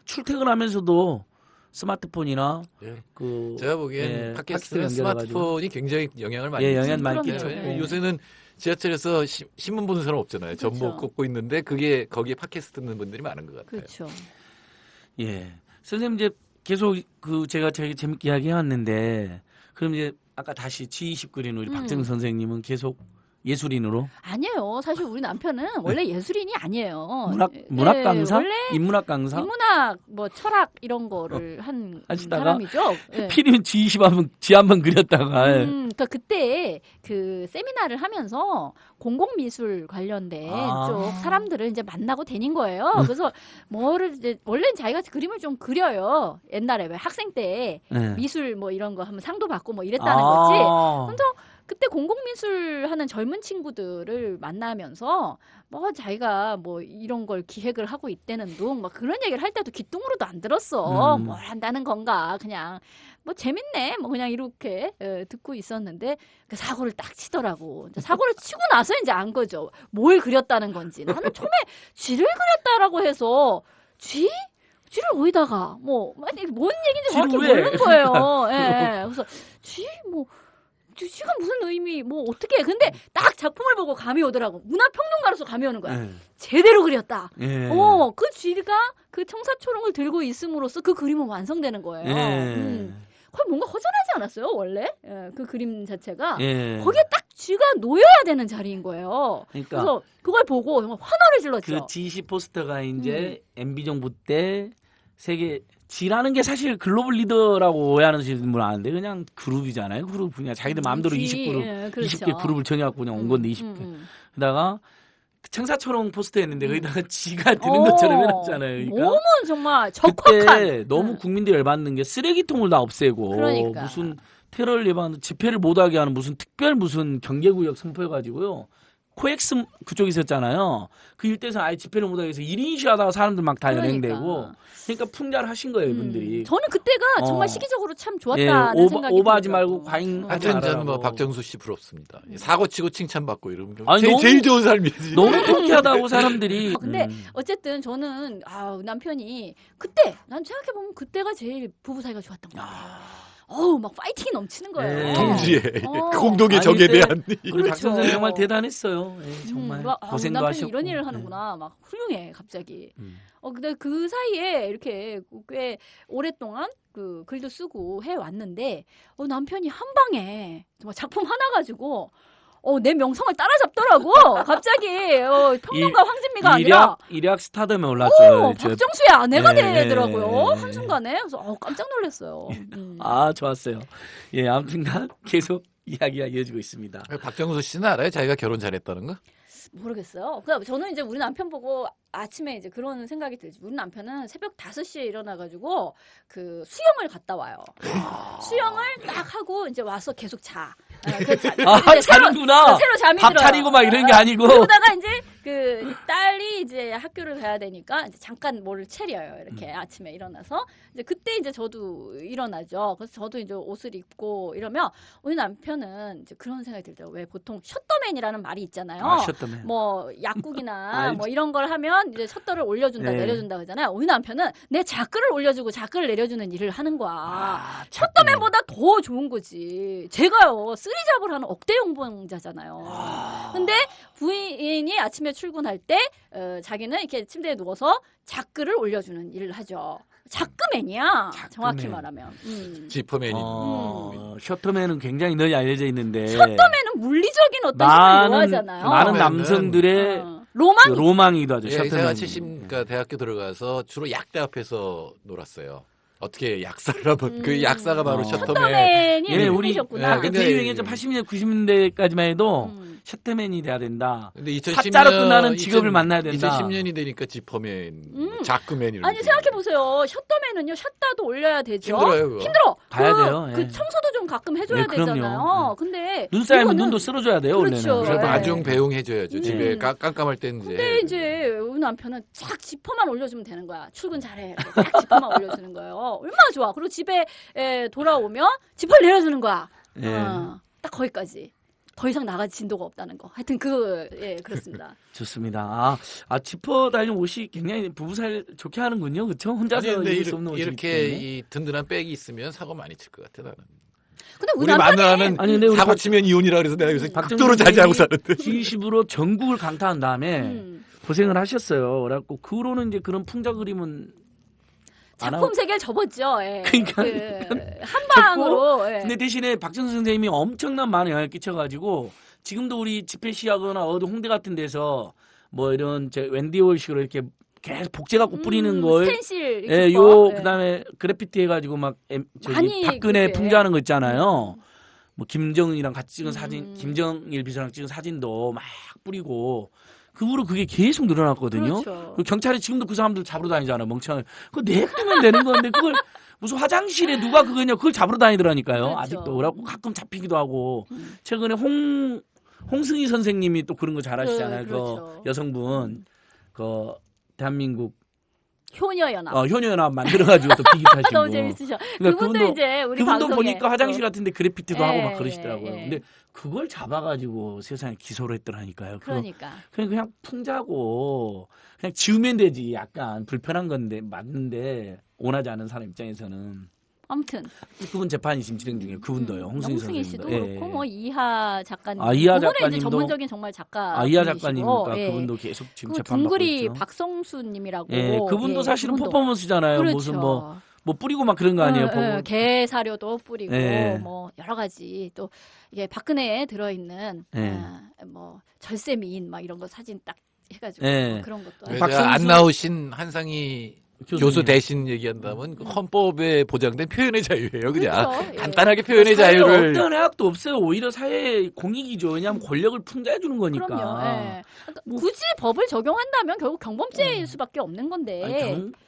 출퇴근하면서도 스마트폰이나 예. 그 제가 보기엔 예, 팟캐스트는 연결해가지고. 스마트폰이 굉장히 영향을 많이 예, 영향 미치죠. 많이 그럼요. 끼쳤고 예. 요새는 지하철에서 신문 보는 사람 없잖아요. 그렇죠. 전보 꽂고 있는데 거기에 팟캐스트 듣는 분들이 많은 것 같아요. 그렇죠. 예. 선생님 이제 계속 그 제가 되게 재밌게 이야기해왔는데 그럼 이제 아까 다시 G29인 우리 박정 선생님은 계속 예술인으로 아니에요. 사실 우리 남편은 원래 예술인이 아니에요. 문학 예, 강사, 원래 인문학 강사. 인문학, 뭐 철학 이런 거를 한 하시다가 사람이죠. 예. 필이면 G20 한번 그렸다가 그러니까 그때 그 세미나를 하면서 공공미술 관련된 쪽 사람들을 이제 만나고 다닌 거예요. 그래서 뭐를 이제 원래는 자기가 그림을 좀 그려요. 옛날에 왜 학생 때 네. 미술 뭐 이런 거 하면 상도 받고 뭐 이랬다는 거지. 근데 그때 공공미술 하는 젊은 친구들을 만나면서 뭐 자기가 뭐 이런 걸 기획을 하고 있다는 둥 막 그런 얘기를 할 때도 귀뚱으로도 안 들었어. 뭘 한다는 건가 그냥 뭐 재밌네 뭐 그냥 이렇게 듣고 있었는데 그 사고를 딱 치더라고. 이제 사고를 치고 나서 이제 안 거죠. 뭘 그렸다는 건지. 나는 처음에 쥐를 그렸다라고 해서 쥐를 어디다가 뭐 뭔 얘기인지 정확히 모르는 거예요. 예. 그래서 쥐가 무슨 의미 뭐 어떻게 근데 딱 작품을 보고 감이 오더라고. 문화평론가로서 감이 오는 거야. 제대로 그렸다. 그 쥐가 그 청사초롱을 들고 있음으로써 그 그림은 완성되는 거예요. 거의 뭔가 허전하지 않았어요 원래 그 그림 자체가 거기에 딱 쥐가 놓여야 되는 자리인 거예요. 그러니까 그래서 그걸 보고 정말 환호를 질렀죠. 그 G20 포스터가 이제 MB 정부 때 세계 G라는 게 사실 글로벌 리더라고 오해하는 분은 아는데 그냥 그룹이잖아요. 그룹 그냥 자기들 마음대로 20그룹, 예, 그렇죠. 20개 그룹을 정해갖고 그냥 온 건데 20개. 그러다가 청사초롱 포스터였는데 거기다가 G가 드는 것처럼 해놨잖아요. 그러니까 너무 정말 그때 적확한. 너무 국민들이 열받는 게 쓰레기통을 다 없애고 그러니까. 무슨 테러를 예방하는 집회를 못하게 하는 무슨 특별 무슨 경계구역 선포해가지고요. 코엑스 그쪽에 있었잖아요. 그 일대에서 아예 집회를 못하게 해서 1인 시하다가 사람들 막 다 연행되고. 그러니까 풍자하신 거예요, 이분들이. 저는 그때가 정말 시기적으로 참 좋았다는 생각이 오버하지 들더라고요. 말고 과잉하지 하여튼 저는 말라고. 뭐 박정수 씨 부럽습니다. 사고 치고 칭찬받고 이러면 아니, 제일 좋은 삶이지. 너무 통쾌하다고 사람들이. 근데 어쨌든 저는 남편이 그때 난 생각해보면 그때가 제일 부부 사이가 좋았던 것 같아요. 막 파이팅이 넘치는 거예요. 동지에 공동의 적에 그때 대한 우리 박 선생 정말 대단했어요. 정말 고생도 남편이 하셨고. 이런 일을 하는구나. 막 훌륭해 갑자기. 근데 그 사이에 이렇게 꽤 오랫동안 그 글도 쓰고 해 왔는데 남편이 한 방에 정말 작품 하나 가지고 내 명성을 따라잡더라고. 갑자기 평론가 황진미가 아니라 일약 스타덤에 올랐죠. 박정수의 아내가 예, 되더라고요. 예. 한순간에. 그래서 깜짝 놀랐어요. 좋았어요. 예, 아무튼간 계속 이야기가 이어지고 있습니다. 박정수 씨는 알아요? 자기가 결혼 잘했다는 거? 모르겠어요. 그러니까 저는 이제 우리 남편 보고 아침에 이제 그런 생각이 들지. 우리 남편은 새벽 5시에 일어나가지고 그 수영을 갔다 와요. 수영을 딱 하고 이제 와서 계속 자. 자는구나. 새로 잠이 밥 들어요. 차리고 막 이런 게 아니고. 그러다가 이제 그 딸이 이제 학교를 가야 되니까 이제 잠깐 뭐를 차려요. 이렇게 아침에 일어나서 이제 그때 이제 저도 일어나죠. 그래서 저도 이제 옷을 입고 이러면 우리 남편은 이제 그런 생각이 들더라고요. 왜 보통 셔터맨이라는 말이 있잖아요. 셔터맨. 뭐 약국이나 뭐 이런 걸 하면 이제 셔터를 올려준다 내려준다 그러잖아요. 우리 남편은 내 자글을 올려주고 자글을 내려주는 일을 하는 거야. 셔터맨보다 더 좋은 거지. 제가요 쓰리잡을 하는 억대 용봉자잖아요. 근데 부인이 아침에 출근할 때 자기는 이렇게 침대에 누워서 자크를 올려주는 일을 하죠. 자크맨이야. 정확히 말하면. 지퍼맨이. 셔터맨은 굉장히 널리 알려져 있는데 셔터맨은 물리적인 어떤 힘을 요하잖아요. 많은 남성들의 로망이기도 하죠. 예, 제가 셔터맨. 70, 대학교 들어가서 주로 약대 앞에서 놀았어요. 어떻게 약사를 하면 그 약사가 바로 셔터맨. 셔터맨이 예, 우리 유명해졌구나. 그때 유행했죠. 80년, 90년대까지만 해도 셔터맨이 돼야 된다. 근데 2010년, 사자로 끝나는 직업을 만나야 된다. 2010년이 되니까 지퍼맨, 자크맨 이런. 아니 생각해 보세요. 셔터맨은요 샷다도 올려야 되죠. 힘들어요. 그거. 힘들어. 가야 돼요. 예. 그 청소도 좀 가끔 해줘야 네, 그럼요. 되잖아요. 근데 눈 쌓이면 이거는- 눈도 쓸어줘야 돼요. 그렇죠. 원래는. 그래서 네. 마중 배웅 해줘야죠. 집에 깜깜할 때는 근데 이제 우리 남편은 쫙 지퍼만 올려주면 되는 거야. 출근 잘해. 딱 지퍼만 올려주는 거예요. 얼마나 좋아. 그리고 집에 돌아오면 지퍼를 내려주는 거야. 예. 딱 거기까지. 더 이상 나갈 진도가 없다는 거. 하여튼 그렇습니다. 좋습니다. 지퍼 달린 옷이 굉장히 부부살 좋게 하는군요. 그렇죠? 혼자서 아니, 근데 입을 수 없는 옷이기 이렇게 때문에. 이 든든한 백이 있으면 사고 많이 칠 것 같아 나는. 근데 우리 만나는 아니, 근데 우리 사고 치면 이혼이라 그래서 내가 요새 박정희 극도로 자제하고 사는데. G20으로 전국을 강타한 다음에 고생을 하셨어요. 그래갖고 그 후로는 이제 그런 풍자 그림은 안 하고. 작품 세계를 접었죠. 예. 그러니까 한 방으로. 예. 근데 대신에 박정선 선생님이 엄청난 많은 영향을 끼쳐가지고 지금도 우리 집회 시하거나 어디 홍대 같은 데서 뭐 이런 웬디월식으로 이렇게 계속 복제갖고 뿌리는 걸 스텐실. 예, 그다음에 그래피티 해가지고 막 많이 박근혜 그렇게. 풍자하는 거 있잖아요. 뭐 김정은이랑 같이 찍은 사진, 김정일 비서랑 찍은 사진도 막 뿌리고 그 후로 그게 계속 늘어났거든요. 그렇죠. 그리고 경찰이 지금도 그 사람들 잡으러 다니잖아요. 멍청하게. 그거 내면 되는 건데 그걸 무슨 화장실에 누가 그거냐 그걸 잡으러 다니더라니까요. 그렇죠. 아직도. 그래갖고 가끔 잡히기도 하고 최근에 홍승희 선생님이 또 그런 거 잘하시잖아요. 그렇죠. 그 여성분 그 대한민국 효녀연합. 효녀연합 만들어가지고 또 비기타신 거. 너무 재밌으셔. 그러니까 그분도 이제 우리 그분도 방송에 보니까 화장실 같은데 그래피티도 하고 막 그러시더라고요. 예. 근데 그걸 잡아가지고 세상에 기소를 했더라니까요. 그러니까. 그냥 풍자고 그냥 지우면 되지. 약간 불편한 건데 맞는데 원하지 않은 사람 입장에서는. 아무튼 그분 재판이 지금 진행 중이에요. 그분도요. 홍승희 홍승희 씨도 선생님도. 그렇고 뭐 이하 작가님. 이하 그분은 작가님도 이제 전문적인 정말 작가. 이하 분이시고, 작가님이니까 예. 그분도 계속 지금 그 재판받고 둥그리 있죠. 박성수님이라고. 예, 그분도 예, 사실은 그분도. 퍼포먼스잖아요. 그렇죠. 무슨 뭐 뿌리고 막 그런 거 아니에요. 개 사료도 뿌리고 예. 뭐 여러 가지 또 이게 박근혜에 들어있는 예. 뭐 절세 미인 막 이런 거 사진 딱 해가지고 예. 뭐 그런 것도. 안 나오신 한상희 교수 교수님. 대신 얘기한다면 그 헌법에 보장된 표현의 자유예요. 그냥 그렇죠. 예. 간단하게 표현의 사회에 자유를. 어떤 해악도 없어요. 오히려 사회 공익이죠. 왜냐하면 권력을 풍자해 주는 거니까. 그럼요. 예. 그러니까 굳이 법을 적용한다면 결국 경범죄일 수밖에 없는 건데.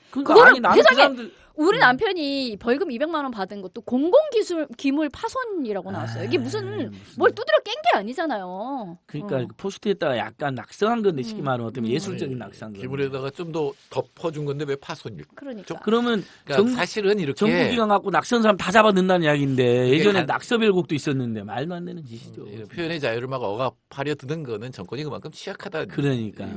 그러니까 그거를 아니 나는 그 세상에 사람들 우리 남편이 벌금 200만 원 받은 것도 공공기물 파손이라고 나왔어요. 이게 무슨 뭘 두드려 깬 게 아니잖아요. 그러니까 포스트에다가 약간 낙서한 건데 쉽게 말하면 어떤 예술적인 낙서한 거. 기물에다가 좀 더 덮어준 건데 왜 파손일까? 그러니까. 그러면 그러니까 사실은 이렇게 정부기관 갖고 낙서한 사람 다 잡아 넣는다는 이야기인데 예전에 간- 낙서별곡도 있었는데 말도 안 되는 짓이죠. 표현의 자유를 막 억압하려 드는 거는 정권이 그만큼 취약하다. 그러니까.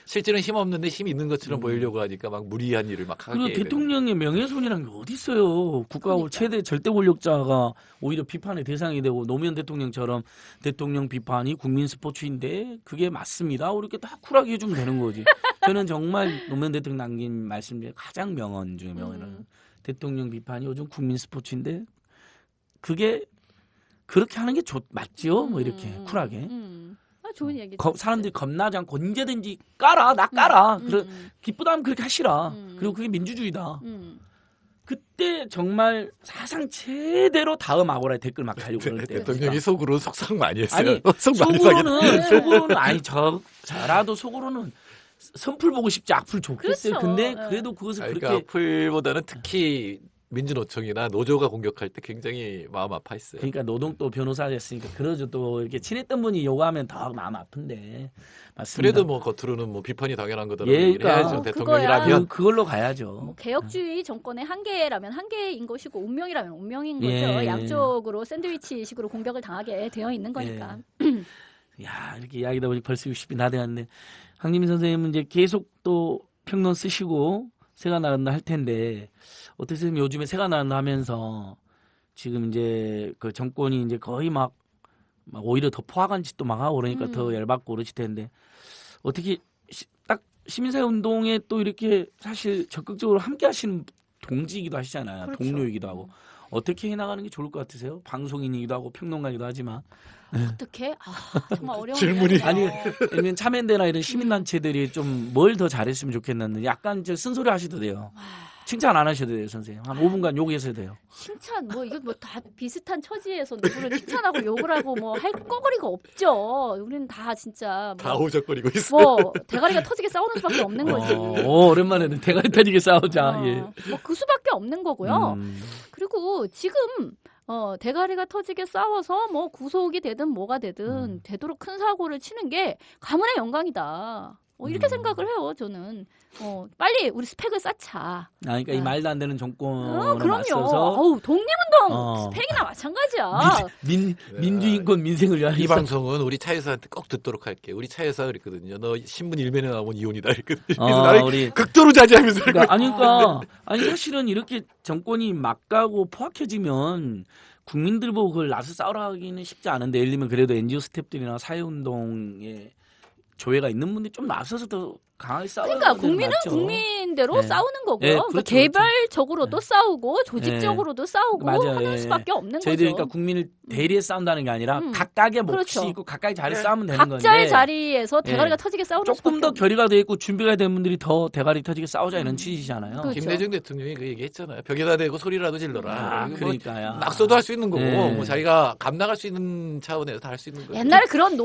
실제는 힘 없는데 힘 있는 것처럼 보이려고 하니까 막 무리한 일을 막 하게. 그리고 대통령의 명예훼손이란 게 어디 있어요? 국가 그러니까. 최대 절대 권력자가 오히려 비판의 대상이 되고 노무현 대통령처럼 대통령 비판이 국민 스포츠인데 그게 맞습니다. 이렇게 딱 쿨하게 해주면 되는 거지. 저는 정말 노무현 대통령 남긴 말씀 중에 가장 명언 중에 명언은 대통령 비판이 요즘 국민 스포츠인데 그게 그렇게 하는 게 맞지요? 뭐 이렇게 쿨하게. 좋은 얘기. 사람들이 겁나지 않고 언제든지 깔아, 나 깔아. 기쁘다 하면 그렇게 하시라. 그리고 그게 민주주의다. 그때 정말 사상 최대로 다음 아고라에 댓글 막 달리고 그럴 때 대통령이 속으로 속상 많이 했어요. 아니 속 많이 속으로는 아니 저라도 속으로는 선풀 보고 싶지 악플 좋겠어요. 그렇죠. 근데 그래도 그것을 그러니까 그렇게 악플보다는 특히 민주노총이나 노조가 공격할 때 굉장히 마음 아파했어요. 그러니까 노동도 변호사였으니까 그러죠. 또 이렇게 친했던 분이 요구하면 더 마음 아픈데 맞습니다. 그래도 뭐 겉으로는 뭐 비판이 당연한 거다라고 예, 얘기를 해야죠. 그러니까 대통령이라면. 그걸로 가야죠. 개혁주의 정권의 한계라면 한계인 것이고 운명이라면 운명인 거죠. 예. 양쪽으로 샌드위치식으로 공격을 당하게 되어 있는 거니까. 야 이렇게 이야기다 보니 벌써 60이 다 돼갔네. 황님희 선생님은 이제 계속 또 평론 쓰시고 새가 나간다 할 텐데 어떻게 요즘에 새가 나간다 하면서 지금 이제 그 정권이 이제 거의 막 막 오히려 더 포악한 짓도 막 하고 그러니까 더 열받고 그러실 텐데 어떻게 딱 시민사회 운동에 또 이렇게 사실 적극적으로 함께 하시는 동지이기도 하시잖아요. 그렇죠. 동료이기도 하고. 어떻게 해나가는 게 좋을 것 같으세요? 방송인이기도 하고 평론가이기도 하지만. 어떻게? 정말 어려운 질문이 아니, 아니면 참여연대나 이런 시민단체들이 좀 뭘 더 잘했으면 좋겠는데 약간 저 쓴소리 하셔도 돼요. 칭찬 안 하셔도 돼요, 선생님. 한 5분간 욕하셔도 돼요. 칭찬 뭐 이거 뭐 다 비슷한 처지에서 누구를 칭찬하고 욕을 하고 뭐 할 거거리가 없죠. 우리는 다 진짜 다 뭐, 오적거리고 있어. 뭐 대가리가 터지게 싸우는 수밖에 없는 거지. 오랜만에 대가리 터지게 싸우자. 예. 뭐 그 수밖에 없는 거고요. 음. 그리고 지금 대가리가 터지게 싸워서 뭐 구속이 되든 뭐가 되든 되도록 큰 사고를 치는 게 가문의 영광이다. 이렇게 생각을 해요, 저는. 빨리 우리 스펙을 쌓자. 그러니까 이 말도 안 되는 정권을 그럼요. 맞서서 독립운동 스펙이나 마찬가지야. 민주인권 민생을 위하여 이 방송은 우리 차 여사한테 꼭 듣도록 할게. 우리 차 여사 그랬거든요. 너 신문 일면에 나오면 이혼이다 이랬거든요. 그래서 나를 우리 극도로 자제하면서 아니 사실은 이렇게 정권이 막가고 포악해지면 국민들 보고 그걸 나서 싸우라 하기는 쉽지 않은데 예를 들면 그래도 NGO 스태프들이나 사회운동에 조회가 있는 분들이 좀 나서서 더 강하게 싸우는 그러니까 국민은 국민대로 네. 싸우는 거고요. 네, 그러니까 그렇죠, 개별적으로도 싸우고 조직적으로도 싸우고 맞아요. 하는 예. 수밖에 없는 저희들이 거죠. 그러니까 국민을 대리해 싸운다는 게 아니라 각각의 몫이 그렇죠. 있고 각각의 자리에 싸우면 되는 건데 각자의 자리에서 대가리가 예. 터지게 싸우는 조금 수밖에 더 없는 결의가 돼 있고 준비가 된 분들이 더 대가리 터지게 싸우자 이런 취지잖아요. 그렇죠. 김대중 대통령이 그 얘기했잖아요. 벽에다 대고 소리라도 질러라. 그러니까요. 낙서도 할 수 있는 거고 네. 뭐 자기가 감당할 수 있는 차원에서 다 할 수 있는 거예요. 옛날에 그런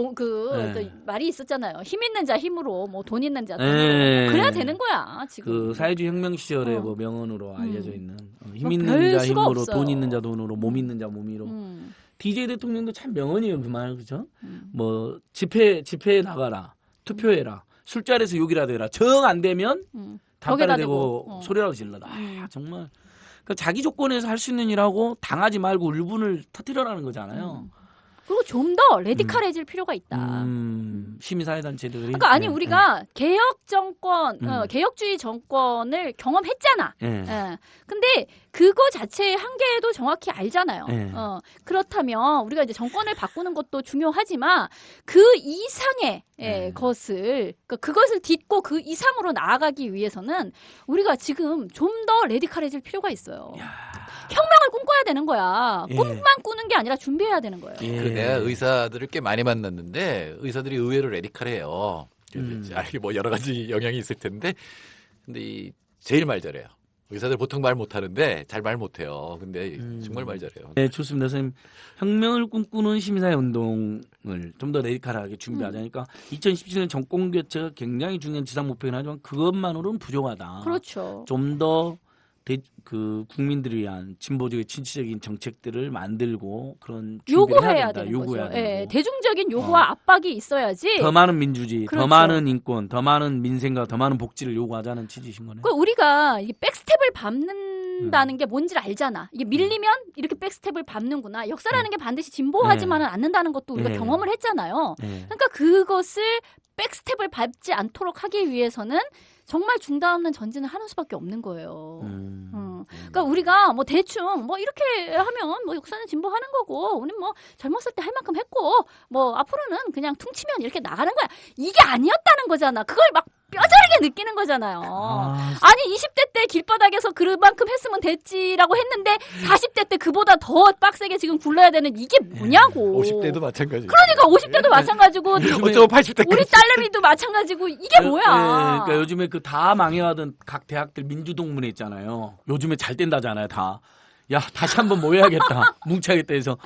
네. 말이 있었잖아요. 힘 있는 자 힘으로, 뭐 돈 있는 자 돈으로. 네. 그래야 되는 거야. 지금. 그 사회주의 혁명 시절에 뭐 명언으로 알려져 있는 힘 뭐 있는 별 자 수가 힘으로 없어요. 돈 있는 자 돈으로 몸 있는 자 몸으로 DJ 대통령도 참 명언이에요 그 말 그죠? 뭐 집회 나가라 투표해라 술자리에서 욕이라도 해라 정 안 되면 단발에 대고 소리라도 질러라. 정말 그러니까 자기 조건에서 할 수 있는 일하고 당하지 말고 울분을 터뜨려라는 거잖아요. 그리고 좀 더 레디컬해질 필요가 있다. 시민사회단체들이. 그러니까 아니 우리가 개혁 정권, 개혁주의 정권을 경험했잖아. 예. 근데 그거 자체의 한계도 정확히 알잖아요. 그렇다면 우리가 이제 정권을 바꾸는 것도 중요하지만 그 이상의 것을 그것을 딛고 그 이상으로 나아가기 위해서는 우리가 지금 좀 더 레디컬해질 필요가 있어요. 혁명을 꿈꿔야 되는 거야. 꿈만 꾸는 게 아니라 준비해야 되는 거예요. 내가 의사들을 꽤 많이 만났는데 의사들이 의외로 레디컬해요. 뭐 여러 가지 영향이 있을 텐데 근데 제일 말 잘해요. 의사들 보통 말 못하는데 잘 말 못해요. 근데 정말 말 잘해요. 네, 좋습니다. 선생님. 혁명을 꿈꾸는 시민사회 운동을 좀 더 레디컬하게 준비하자. 그러니까 2017년 정권 교체가 굉장히 중요한 지상 목표긴 하지만 그것만으로는 부족하다. 그렇죠. 좀 더 국민들을 위한 진보적인 진취적인 정책들을 만들고 그런 요구해야 되는 요구해야 거죠. 되고. 대중적인 요구와 압박이 있어야지. 더 많은 민주주의, 그렇죠. 더 많은 인권, 더 많은 민생과 더 많은 복지를 요구하자는 취지신 거네요. 그러니까 우리가 이 백스텝을 밟는다는 게 뭔지를 알잖아. 이게 밀리면 이렇게 백스텝을 밟는구나. 역사라는 게 반드시 진보하지만은 않는다는 것도 우리가 경험을 했잖아요. 그러니까 그것을 백스텝을 밟지 않도록 하기 위해서는 정말 중단 없는 전진을 하는 수밖에 없는 거예요. 그러니까 우리가 뭐 대충 뭐 이렇게 하면 뭐 역사는 진보하는 거고, 우리 뭐 젊었을 때 할 만큼 했고, 뭐 앞으로는 그냥 퉁치면 이렇게 나가는 거야. 이게 아니었다는 거잖아. 그걸 막 뼈저리게 느끼는 거잖아요. 아니 20대 때 길바닥에서 그만큼 했으면 됐지라고 했는데 40대 때 그보다 더 빡세게 지금 굴러야 되는 이게 뭐냐고. 50대도 마찬가지. 그러니까 50대도 마찬가지고 어쩌고 80대까지. 우리 딸내미도 마찬가지고 이게 뭐야. 그러니까 요즘에 그 다 망해가던 각 대학들 민주동문회 있잖아요. 요즘에 잘 된다잖아요 다. 야 다시 한번 모여야겠다. 뭉쳐야겠다 해서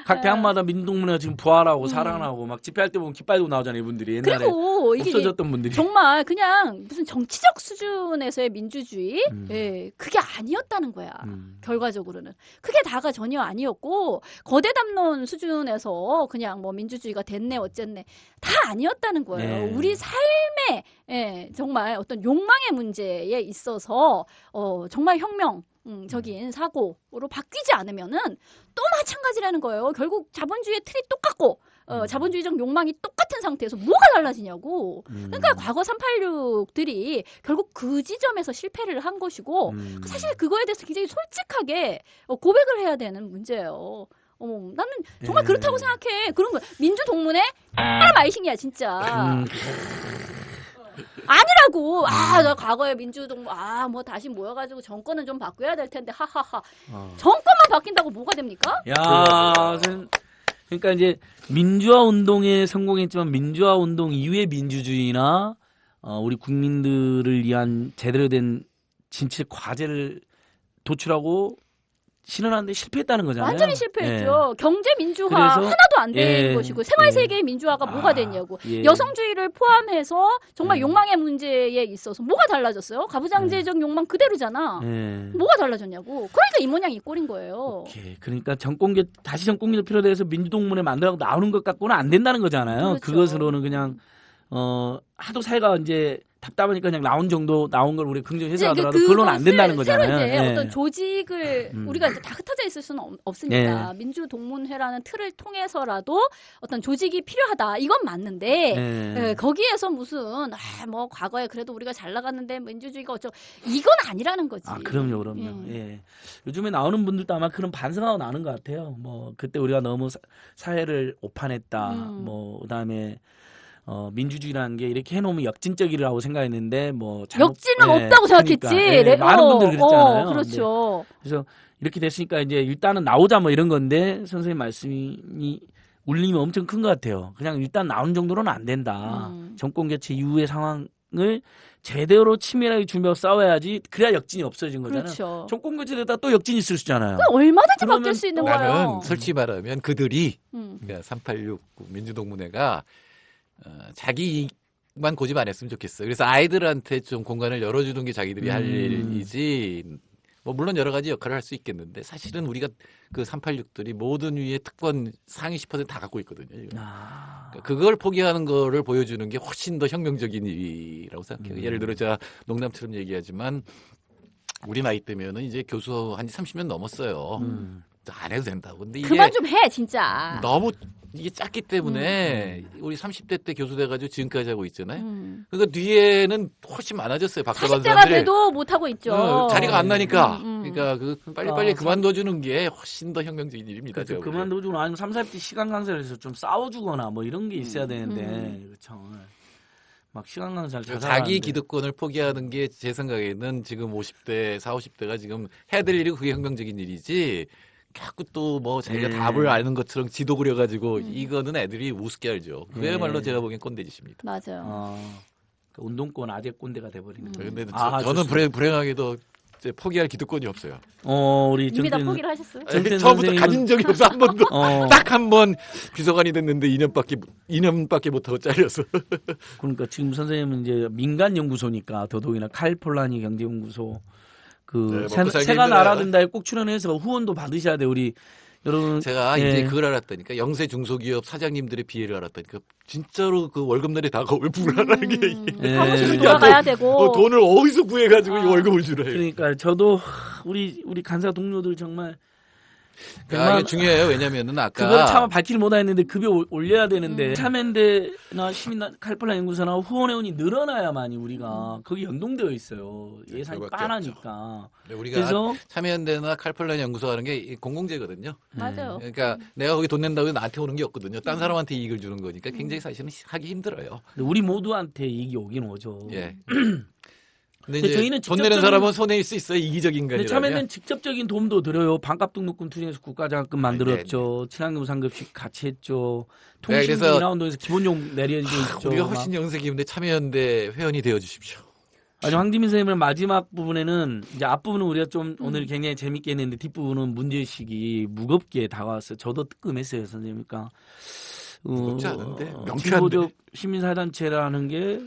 각 대학마다 민주동문회가 지금 부활하고 살아나고 막 집회할 때 보면 깃발도 나오잖아요 이분들이. 옛날에 그리고 이게 없어졌던 분들이. 정말 그냥 무슨 정치적 수준에서의 민주주의 그게 아니었다는 거야. 결과적으로는 그게 다가 전혀 아니었고 거대 담론 수준에서 그냥 뭐 민주주의가 됐네 어쨌네 다 아니었다는 거예요. 우리 삶의 정말 어떤 욕망의 문제에 있어서 정말 혁명적인 사고로 바뀌지 않으면은 또 마찬가지라는 거예요. 결국 자본주의의 틀이 똑같고 자본주의적 욕망이 똑같은 상태에서 뭐가 달라지냐고. 그러니까 과거 386들이 결국 그 지점에서 실패를 한 것이고 사실 그거에 대해서 굉장히 솔직하게 고백을 해야 되는 문제예요. 나는 정말 예. 그렇다고 생각해. 그런 거 민주동문회 마이싱이야 진짜. 아니라고. 나 과거에 민주동문 뭐 다시 모여가지고 정권은 좀 바꿔야 될 텐데 하하하. 정권만 바뀐다고 뭐가 됩니까? 야, 그러니까 이제 민주화 운동에 성공했지만 민주화 운동 이후의 민주주의나 우리 국민들을 위한 제대로 된 진실 과제를 도출하고 실현하는데 실패했다는 거잖아요. 완전히 실패했죠. 경제 민주화 그래서, 하나도 안 된 것이고 생활 세계의 민주화가 뭐가 됐냐고. 여성주의를 포함해서 정말 욕망의 문제에 있어서 뭐가 달라졌어요? 가부장제적 욕망 그대로잖아. 뭐가 달라졌냐고. 그러니까 이 모양이 꼴인 거예요. 오케이. 그러니까 다시 정권교 필요에 대해서 민주동문회 만들라고 나오는 것 갖고는 안 된다는 거잖아요. 그렇죠. 그것으로는 그냥 하도 사회가 이제 답답하니까 그냥 나온 걸 우리 긍정히 해석하더라도 그걸로는 안 된다는 거잖아요. 새로 이제 어떤 조직을 우리가 이제 다 흩어져 있을 수는 없으니까 민주동문회라는 틀을 통해서라도 어떤 조직이 필요하다. 이건 맞는데 거기에서 무슨 뭐 과거에 그래도 우리가 잘 나갔는데 민주주의가 어쩌고 이건 아니라는 거지. 그럼요. 요즘에 나오는 분들도 아마 그런 반성하고 나오는 것 같아요. 뭐 그때 우리가 너무 사회를 오판했다. 뭐 그다음에 민주주의라는 게 이렇게 해놓으면 역진적이라고 생각했는데 역진은 없다고 생각했지. 많은 분들이 그랬잖아요. 그렇죠. 그래서 이렇게 됐으니까 이제 일단은 나오자 뭐 이런 건데 선생님 말씀이 울림이 엄청 큰 것 같아요. 그냥 일단 나오는 정도로는 안 된다. 정권 교체 이후의 상황을 제대로 치밀하게 준비하고 싸워야지. 그래야 역진이 없어진 거잖아요. 그렇죠. 정권 교체되다 또 역진이 있을 수 있잖아요. 얼마든지 바뀔 수 있는 거예요. 나는 솔직히 말하면 그들이 그러니까 386 민주동문회가 자기만 고집 안 했으면 좋겠어요. 그래서 아이들한테 좀 공간을 열어주는 게 자기들이 할 일이지. 뭐 물론 여러 가지 역할을 할 수 있겠는데 사실은 우리가 그 386들이 모든 위에 특권 상위 10% 다 갖고 있거든요. 그러니까 그걸 포기하는 거를 보여주는 게 훨씬 더 혁명적인 일이라고 생각해요. 예를 들어 제가 농담처럼 얘기하지만 우리 나이 때면은 이제 교수 한 30년 넘었어요. 안 해도 된다고. 근데 이게 그만 좀 해, 진짜. 너무 이게 작기 때문에 우리 30대 때 교수 돼가지고 지금까지 하고 있잖아요. 그러니까 뒤에는 훨씬 많아졌어요. 박사반 40대가 사람들이. 돼도 못하고 있죠. 자리가 안 나니까. 그러니까 빨리빨리 그만둬주는 게 훨씬 더 혁명적인 일입니다. 그렇죠. 그만둬주거나 아니면 3, 40대 시간 강사를 해서 좀 싸워주거나 뭐 이런 게 있어야 되는데 그렇죠. 막 시간 강사를 자기 기득권을 포기하는 게 제 생각에는 지금 50대, 40, 50대가 지금 해야 될 일이 그게 혁명적인 일이지. 자꾸 또 뭐 자기가 답을 아는 것처럼 지도 그려가지고 이거는 애들이 우습게 알죠. 그야말로 제가 보기엔 꼰대짓입니다. 맞아요. 그 운동권 아재 꼰대가 돼버리는 거예요. 근데 저는 불행하게도 이제 포기할 기득권이 없어요. 우리 이미 다 포기를 하셨어요? 처음부터 가진 적이 없어 한 번도. 딱 한 번 비서관이 됐는데 2년밖에 못하고 잘려서. 그러니까 지금 선생님은 이제 민간 연구소니까 더더욱이나 칼폴라니 경제연구소 새가 날아든다에 꼭 출연해서 후원도 받으셔야 돼 우리 여러분. 제가 이제 그걸 알았다니까. 영세 중소기업 사장님들의 비애를 알았다니까. 진짜로 그 월급날이 다가올 불안한 게. 사무실로 돌아가야 되고. 돈을 어디서 구해가지고 이 월급을 주래요. 그러니까 저도 우리 간사 동료들 정말. 이게 중요해요. 왜냐면은 아까. 그걸 차마 밝히지 못했는데 급여 올려야 되는데. 참여연대나 시민 칼폴라 연구소나 후원회원이 늘어나야만이 우리가 거기 연동되어 있어요. 예산이 빠나니까. 우리가 그래서 참여연대나 칼폴라 연구소 하는 게 공공재거든요. 맞아요. 그러니까 내가 거기 돈 낸다고 해서 나한테 오는 게 없거든요. 딴 사람한테 이익을 주는 거니까 굉장히 사실은 하기 힘들어요. 우리 모두한테 이익이 오긴 오죠. 예. 근데 이제 저희는 돈 내는 사람은 손해일 수 있어요. 이기적인 인간이라면. 처음에는 직접적인 도움도 드려요. 반값 등록금 투쟁해서 국가장학금 만들었죠. 친환경 상급식 같이 했죠. 통신비 인하운동에서 기본용 내려져 있죠. 우리가 훨씬 영색이인데 참여연대 회원이 되어 주십시오. 아니 황지민 선생님은 마지막 부분에는 이제 앞부분은 우리가 좀 오늘 굉장히 재밌게 했는데 뒷부분은 문제의식이 무겁게 다가왔어요. 저도 뜨끔했어요, 선생님. 그러니까 무겁지 않은데 명쾌한데. 시민사회단체라는 게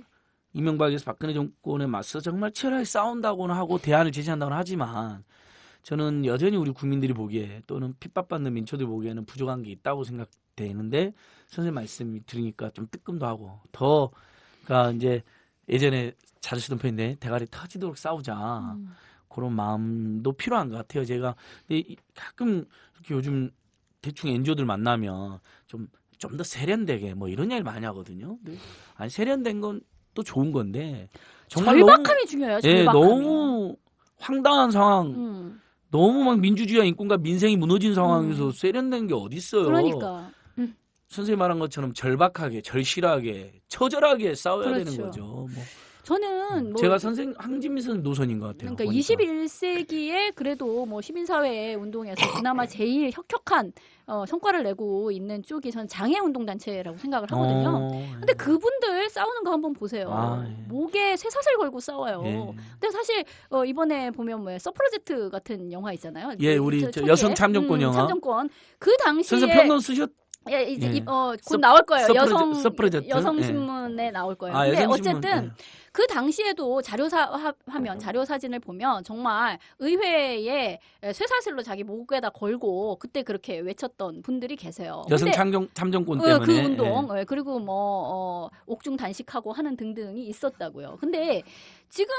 이명박에서 박근혜 정권에 맞서 정말 치열하게 싸운다고는 하고 대안을 제시한다고는 하지만 저는 여전히 우리 국민들이 보기에 또는 핍박받는 민초들 보기에는 부족한 게 있다고 생각되는데 선생님 말씀 들으니까 좀 뜨끔도 하고 더 그러니까 이제 예전에 자주 쓰던 표현인데 대가리 터지도록 싸우자 그런 마음도 필요한 것 같아요. 제가 가끔 이렇게 요즘 대충 NGO들 만나면 좀 더 세련되게 뭐 이런 얘기를 많이 하거든요. 근데 아니 세련된 건 또 좋은 건데 정말 절박함이 중요해요. 절박함이. 너무 황당한 상황 너무 막 민주주의와 인권과 민생이 무너진 상황에서 세련된 게 어디 있어요? 그러니까. 선생님 말한 것처럼 절박하게, 절실하게, 처절하게 싸워야 그렇죠. 되는 거죠. 뭐. 저는 뭐 제가 항진미 선생 노선인 것 같아요. 그러니까 보니까. 21세기에 그래도 뭐 시민사회 운동에서 그나마 제일 혁혁한 성과를 내고 있는 쪽이 저는 장애운동단체라고 생각을 하거든요. 근데 그분들 싸우는 거 한번 보세요. 예. 목에 쇠사슬 걸고 싸워요. 예. 근데 사실 이번에 보면 뭐 서프로젝트 같은 영화 있잖아요. 예, 우리 여성 참정권 영화. 참정권. 그 당시에 선생님 평론 쓰셨? 예, 이제 예. 곧 나올 거예요. 서프로젝트? 여성 예. 신문에 나올 거예요. 아, 근데 여성신문. 어쨌든 예. 그 당시에도 자료 사진을 보면 정말 의회에 쇠사슬로 자기 목에다 걸고 그때 그렇게 외쳤던 분들이 계세요. 여성 근데 참정권 때문에. 그 운동 그리고 뭐 옥중 단식하고 하는 등등이 있었다고요. 근데 지금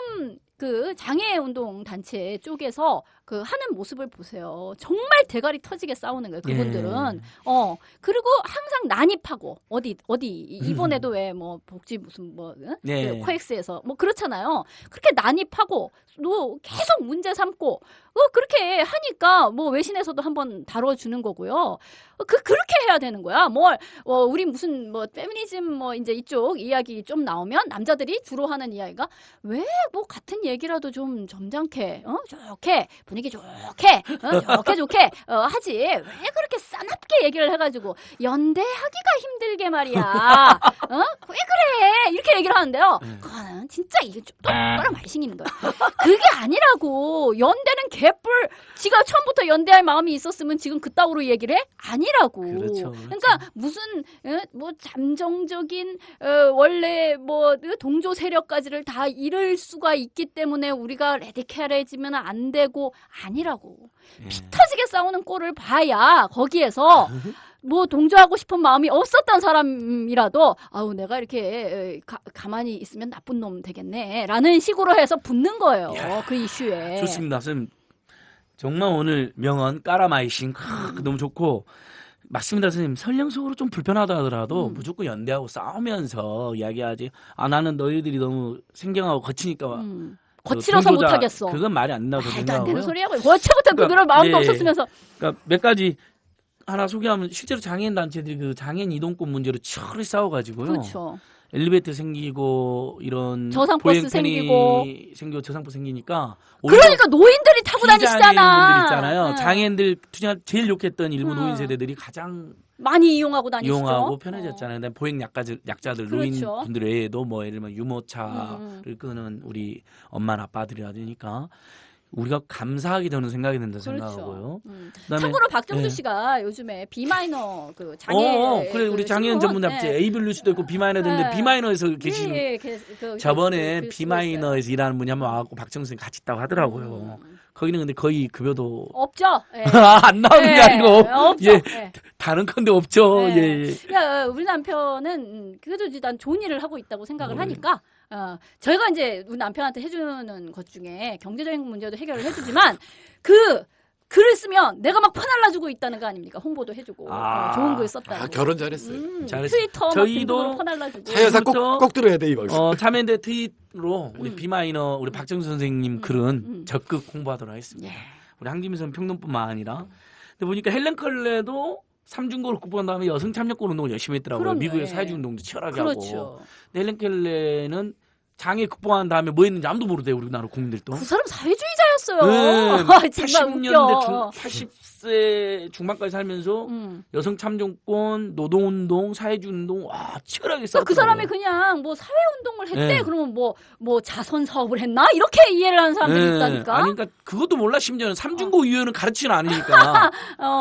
그 장애운동 단체 쪽에서 그 하는 모습을 보세요. 정말 대가리 터지게 싸우는 거예요. 그분들은. 예. 그리고 항상 난입하고 어디 이번에도 왜 뭐 복지 무슨 뭐 예. 그 코엑스에서 뭐 그렇잖아요. 그렇게 난입하고 또 계속 문제 삼고 그렇게 하니까 뭐 외신에서도 한번 다뤄주는 거고요. 그렇게 해야 되는 거야. 우리 무슨 뭐 페미니즘 뭐 이제 이쪽 이야기 좀 나오면 남자들이 주로 하는 이야기가 왜 뭐 같은 얘기라도 좀 점잖게 좋게 분위기 좋게 좋게 하지 왜 그렇게 싸납게 얘기를 해가지고 연대하기가 힘들게 말이야. 왜 그래 이렇게 얘기를 하는데요. 그거는 진짜 이게 좀 똑바로 말 신기는 거야. 그게 아니라고. 연대는 개뿔. 지가 처음부터 연대할 마음이 있었으면 지금 그따구로 얘기를 해? 아니라고. 그렇죠. 그러니까 무슨 뭐 잠정적인 원래 뭐 동조 세력까지를 다 잃을 수가 있기 때문에 우리가 레디컬해지면 안 되고 아니라고. 피 터지게 싸우는 꼴을 봐야 거기에서 뭐 동조하고 싶은 마음이 없었던 사람이라도 아우 내가 이렇게 가만히 있으면 나쁜 놈 되겠네 라는 식으로 해서 붙는 거예요. 그 이슈에. 좋습니다. 선생님 정말 오늘 명언 까라마이신 너무 좋고 맞습니다. 선생님 설령 속으로 좀 불편하다 하더라도 무조건 연대하고 싸우면서 이야기하지 나는 너희들이 너무 생경하고 거치니까 거칠어서 못하겠어. 그건 말이 안 나서 말도 안 되는 생각하고요. 소리 하고 원체부터 그럴 마음도 없었으면서 그러니까 몇 가지 하나 소개하면 실제로 장애인 단체들이 그 장애인 이동권 문제로 치열히 싸워가지고요. 그렇죠. 엘리베이터 생기고 이런 저상버스 생기고 저상버스 생기니까 그러니까 노인들이 타고 다니시잖아. 분들 있잖아요. 장애인들 제일 욕했던 일부 노인 세대들이 가장 많이 이용하고 다니시죠. 이용하고 편해졌잖아요. 그다음에 보행 약자들 그렇죠. 노인분들 외에도 뭐 예를 들면 유모차를 끄는 우리 엄마 아빠들이라 되니까 우리가 감사하게 저는 생각이 된다 생각하고요. 그다음에 참고로 박정수 씨가 요즘에 비마이너 그 장애 그래 우리 장애인 전문 잡지 에이블 뉴스도 있고 비마이너인데 비마이너에서 계신 저번에 비마이너에서 일하는 분이 한번 와갖고 박정수 씨 같이 있다고 하더라고요. 거기는 근데 거의 급여도 없죠. 안 나오는 게 아니고 없죠. 다른 건데 없죠. 그러니까 우리 남편은 그래도 일단 좋은 일을 하고 있다고 생각을 하니까 저희가 이제 우리 남편한테 해주는 것 중에 경제적인 문제도 해결을 해주지만 글을 쓰면 내가 막 퍼날라주고 있다는 거 아닙니까? 홍보도 해주고 좋은 글 썼다고. 결혼 잘했어요. 트위터 저희도 퍼날라주고. 차여사 꼭 들어야 돼 이거. 참여연대 트윗로 우리 비마이너 우리 박정수 선생님 글은 적극 홍보하도록 하겠습니다. 우리 한기민 선생 평론뿐만 아니라. 근데 보니까 헬렌 컬레도 삼중고를 극복한 다음에 여성 참여권 운동을 열심히 했더라고요. 그럼요. 미국의 사회주의 운동도 치열하게 그렇죠. 하고. 근데 헬렌 켈레는 장애 극복한 다음에 뭐 했는지 아무도 모르대요. 우리나라 국민들도. 그 사람 사회주의자였어요. 정말 80년대 80세 중반까지 살면서 여성 참정권, 노동운동, 사회주의운동 치열하게 싸웠어요. 그 사람이 그냥 뭐 사회운동을 했대. 그러면 뭐 자선 사업을 했나? 이렇게 이해를 하는 사람들이 있다니까. 아니, 그러니까 그것도 몰라. 심지어는 삼중고 이유는 가르치지는 않으니까.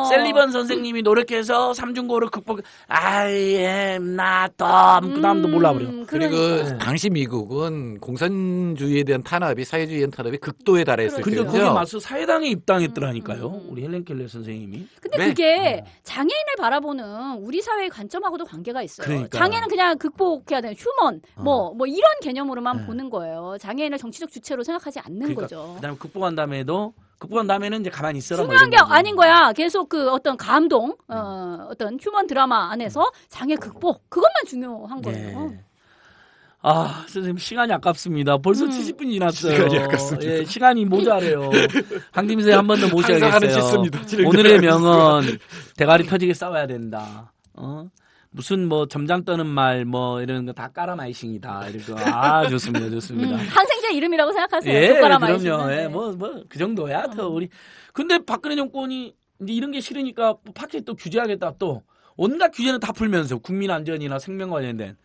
셀리번 선생님이 노력해서 삼중고를 극복. I am not dumb. 그 다음도 몰라버려. 그리고 당시 미국은 공산주의에 대한 탄압이 사회주의에 대한 탄압이 극도에 달했을 근데 때죠. 거기에 맞서 사회당에 입당했더라니까요. 우리 헬렌 켈레 선생님이. 근데 그게 장애인을 바라보는 우리 사회의 관점하고도 관계가 있어요. 그러니까요. 장애는 그냥 극복해야 되는 휴먼 뭐 이런 개념으로만 보는 거예요. 장애인을 정치적 주체로 생각하지 않는 거죠. 그다음에 극복한 다음에는 이제 가만히 있어라. 중요한 게 아닌 거야. 계속 그 어떤 감동, 어떤 휴먼 드라마 안에서 장애 극복 그것만 중요한 거예요. 선생님 시간이 아깝습니다. 벌써 70분이 지났어요. 시간이 아깝습니다. 예, 시간이 모자래요. 황kim 선생님 한 번 더 모셔야겠어요. 항상 하는 실수입니다. 오늘의 명언 대가리 펴지게 싸워야 된다. 무슨 뭐 점장 떠는 말 뭐 이런 거 다 까라마이싱이다. 이런 거 좋습니다. 좋습니다. 한생제 이름이라고 생각하세요. 예, 독가라마이싱은. 그럼요. 네. 예, 뭐 그 정도야. 더 우리 근데 박근혜 정권이 이제 이런 게 싫으니까 팟캐스트 또 규제하겠다 또 온갖 규제는 다 풀면서 국민 안전이나 생명 관련된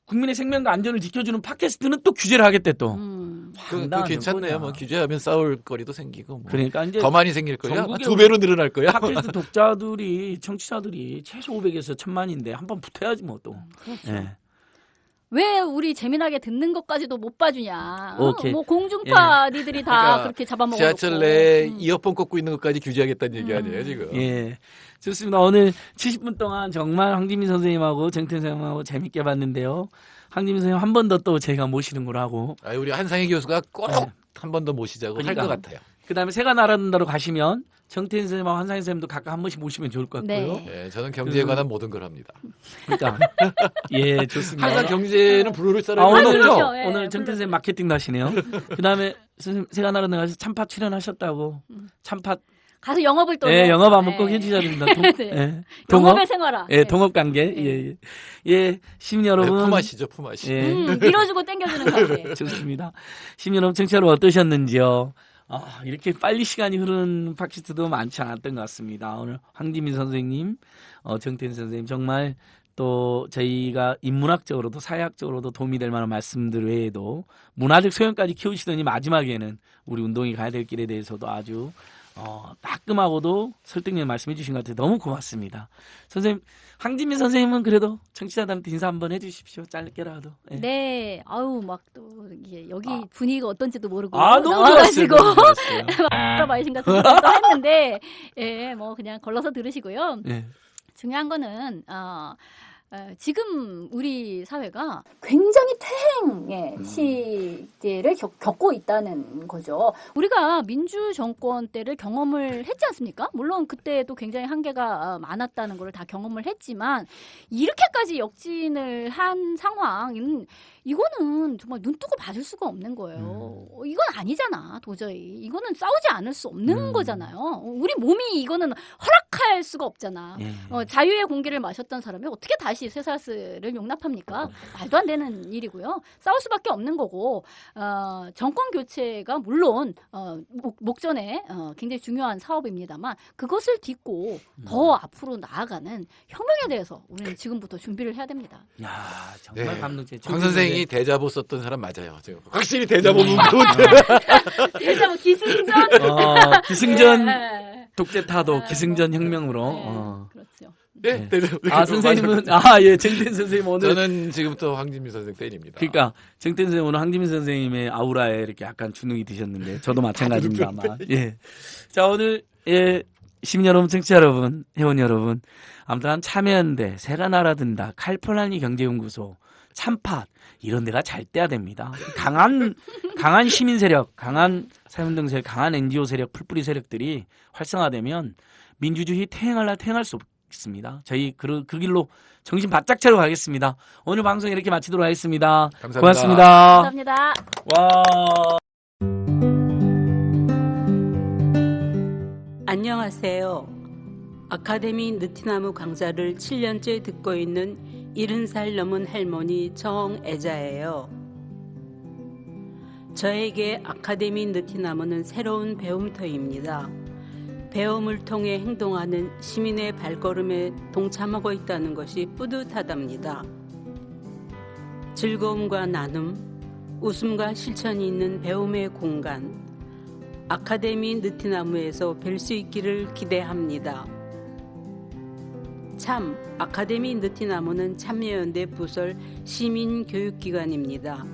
국민의 생명과 안전을 지켜주는 팟캐스트는 또 규제를 하겠대 또. 그 황당한 괜찮네요. 정권이야. 뭐 규제하면 싸울 거리도 생기고 뭐. 그러니까 이제 더 많이 생길 거야. 전국에 2배로 늘어날 거야. 팟캐스트 독자들이 청취자들이 최소 500에서 1000만인데 한번 붙어야지 뭐 또. 그렇죠. 예. 왜 우리 재미나게 듣는 것까지도 못 봐주냐. 오케이. 뭐 공중파 니들이 다 그러니까 그렇게 잡아먹어. 지하철 내에 이어폰 꽂고 있는 것까지 규제하겠다는 얘기 아니에요 지금. 예. 좋습니다. 오늘 70분 동안 정말 황진민 선생님하고 정태현 선생님하고 재밌게 봤는데요. 황진민 선생님 한 번 더 또 제가 모시는 걸로 하고. 우리 한상희 교수가 꼭 한 번 더 모시자고 할 그러니까. 것 같아요. 그다음에 새가 날아든다로 가시면 정태현 선생님하고 한상희 선생님도 각각 한 번씩 모시면 좋을 것 같고요. 네. 네, 저는 경제에 관한 모든 걸 합니다. 그러니까 예, 좋습니다. 항상 경제는 부르를 썰어요. 오늘 그렇죠. 예, 오늘 정태현 선생님 마케팅도 하시네요. 그다음에 선생님 새가 날아든 가서 참팟 출연하셨다고. 참팟 가서 영업을 또. 예, 영업 한번 네. 꼭 해주셔야 됩니다. 네. 예, 동업, 영업의 생활화. 예, 동업 관계, 예, 예, 시민 여러분, 품앗이죠, 품앗이. 예, 밀어주고 당겨주는 관계. 좋습니다. 시민 여러분, 청취자 여러분 어떠셨는지요? 이렇게 빨리 시간이 흐르는 팟캐스트도 많지 않았던 것 같습니다. 오늘 황진민 선생님, 정태현 선생님 정말 또 저희가 인문학적으로도 사회학적으로도 도움이 될 만한 말씀들 외에도 문화적 소양까지 키우시더니 마지막에는 우리 운동이 가야 될 길에 대해서도 아주 따끔하고도 설득력 말씀해 주신 것 같아요. 너무 고맙습니다. 선생님, 황진민 선생님은 그래도 청취자들한테 인사 한번 해주십시오. 짧게라도. 예. 네. 아유, 막 또, 여기 분위기가 어떤지도 모르고. 너무 나와가지고. 좋았어요. 너무 좋았어요. 마이신 같은 것도 했는데, 예, 뭐 그냥 걸러서 들으시고요. 예. 중요한 거는, 지금 우리 사회가 굉장히 퇴행의 시대를 겪고 있다는 거죠. 우리가 민주 정권 때를 경험을 했지 않습니까? 물론 그때도 굉장히 한계가 많았다는 걸 다 경험을 했지만 이렇게까지 역진을 한 상황은 이거는 정말 눈 뜨고 봐줄 수가 없는 거예요. 이건 아니잖아, 도저히. 이거는 싸우지 않을 수 없는 거잖아요. 우리 몸이 이거는 허락할 수가 없잖아. 예. 자유의 공기를 마셨던 사람이 어떻게 다시 쇠사슬을 용납합니까? 말도 안 되는 일이고요. 싸울 수밖에 없는 거고, 정권 교체가 물론 목전에 굉장히 중요한 사업입니다만 그것을 딛고 더 앞으로 나아가는 혁명에 대해서 우리는 지금부터 준비를 해야 됩니다. 야, 정말 네. 감동적. 황 선생이 대자보 썼던 사람 맞아요. 확실히 대자보 문구. 대자보 기승전. 기승전 네. 독재타도 기승전 혁명으로. 네. 그렇죠. 네, 대자보. 선생님은 예, 정태현 선생님 오늘 저는 지금부터 황진미 선생 팬입니다. 그러니까 정태현 선생님 오늘 황진민 선생님의 아우라에 이렇게 약간 주눅이 드셨는데 저도 마찬가지입니다 아마. 예. 자 오늘 시민 여러분, 청취자 여러분, 회원 여러분, 아무튼 참여연대, 새가 날아든다, 칼폴라니 경제연구소, 참팟 이런 데가 잘 돼야 됩니다. 강한 시민 세력, 강한 사회운동 세력, 강한 NGO 세력, 풀뿌리 세력들이 활성화되면 민주주의 퇴행할 수 없습니다. 저희 그 길로 정신 바짝 차려 가겠습니다. 오늘 방송 이렇게 마치도록 하겠습니다. 감사합니다. 고맙습니다. 감사합니다. 와. 안녕하세요. 아카데미 느티나무 강좌를 7년째 듣고 있는 70살 넘은 할머니 정애자예요. 저에게 아카데미 느티나무는 새로운 배움터입니다. 배움을 통해 행동하는 시민의 발걸음에 동참하고 있다는 것이 뿌듯하답니다. 즐거움과 나눔, 웃음과 실천이 있는 배움의 공간, 아카데미 느티나무에서 뵐 수 있기를 기대합니다. 참, 아카데미 느티나무는 참여연대 부설 시민교육기관입니다.